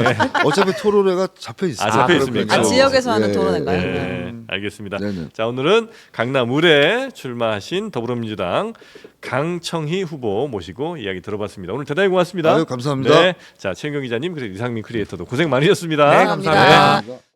B: 어차피 토론회가 잡혀 있어요.
C: 아, 잡혀 있습니까?
A: 아, 지역에서 하는
B: 예,
A: 토론회인가요?
B: 예, 예.
C: 네, 알겠습니다.
B: 네네.
C: 자, 오늘은 강남 을에 출마하신 더불어민주당 강청희 후보 모시고 이야기 들어봤습니다. 오늘 대단히 고맙습니다.
B: 아유, 감사합니다.
C: 네, 자, 최은경 기자님 그리고 이상민 크리에이터도 고생 많으셨습니다.
D: 네,
A: 감사합니다.
B: 감사합니다.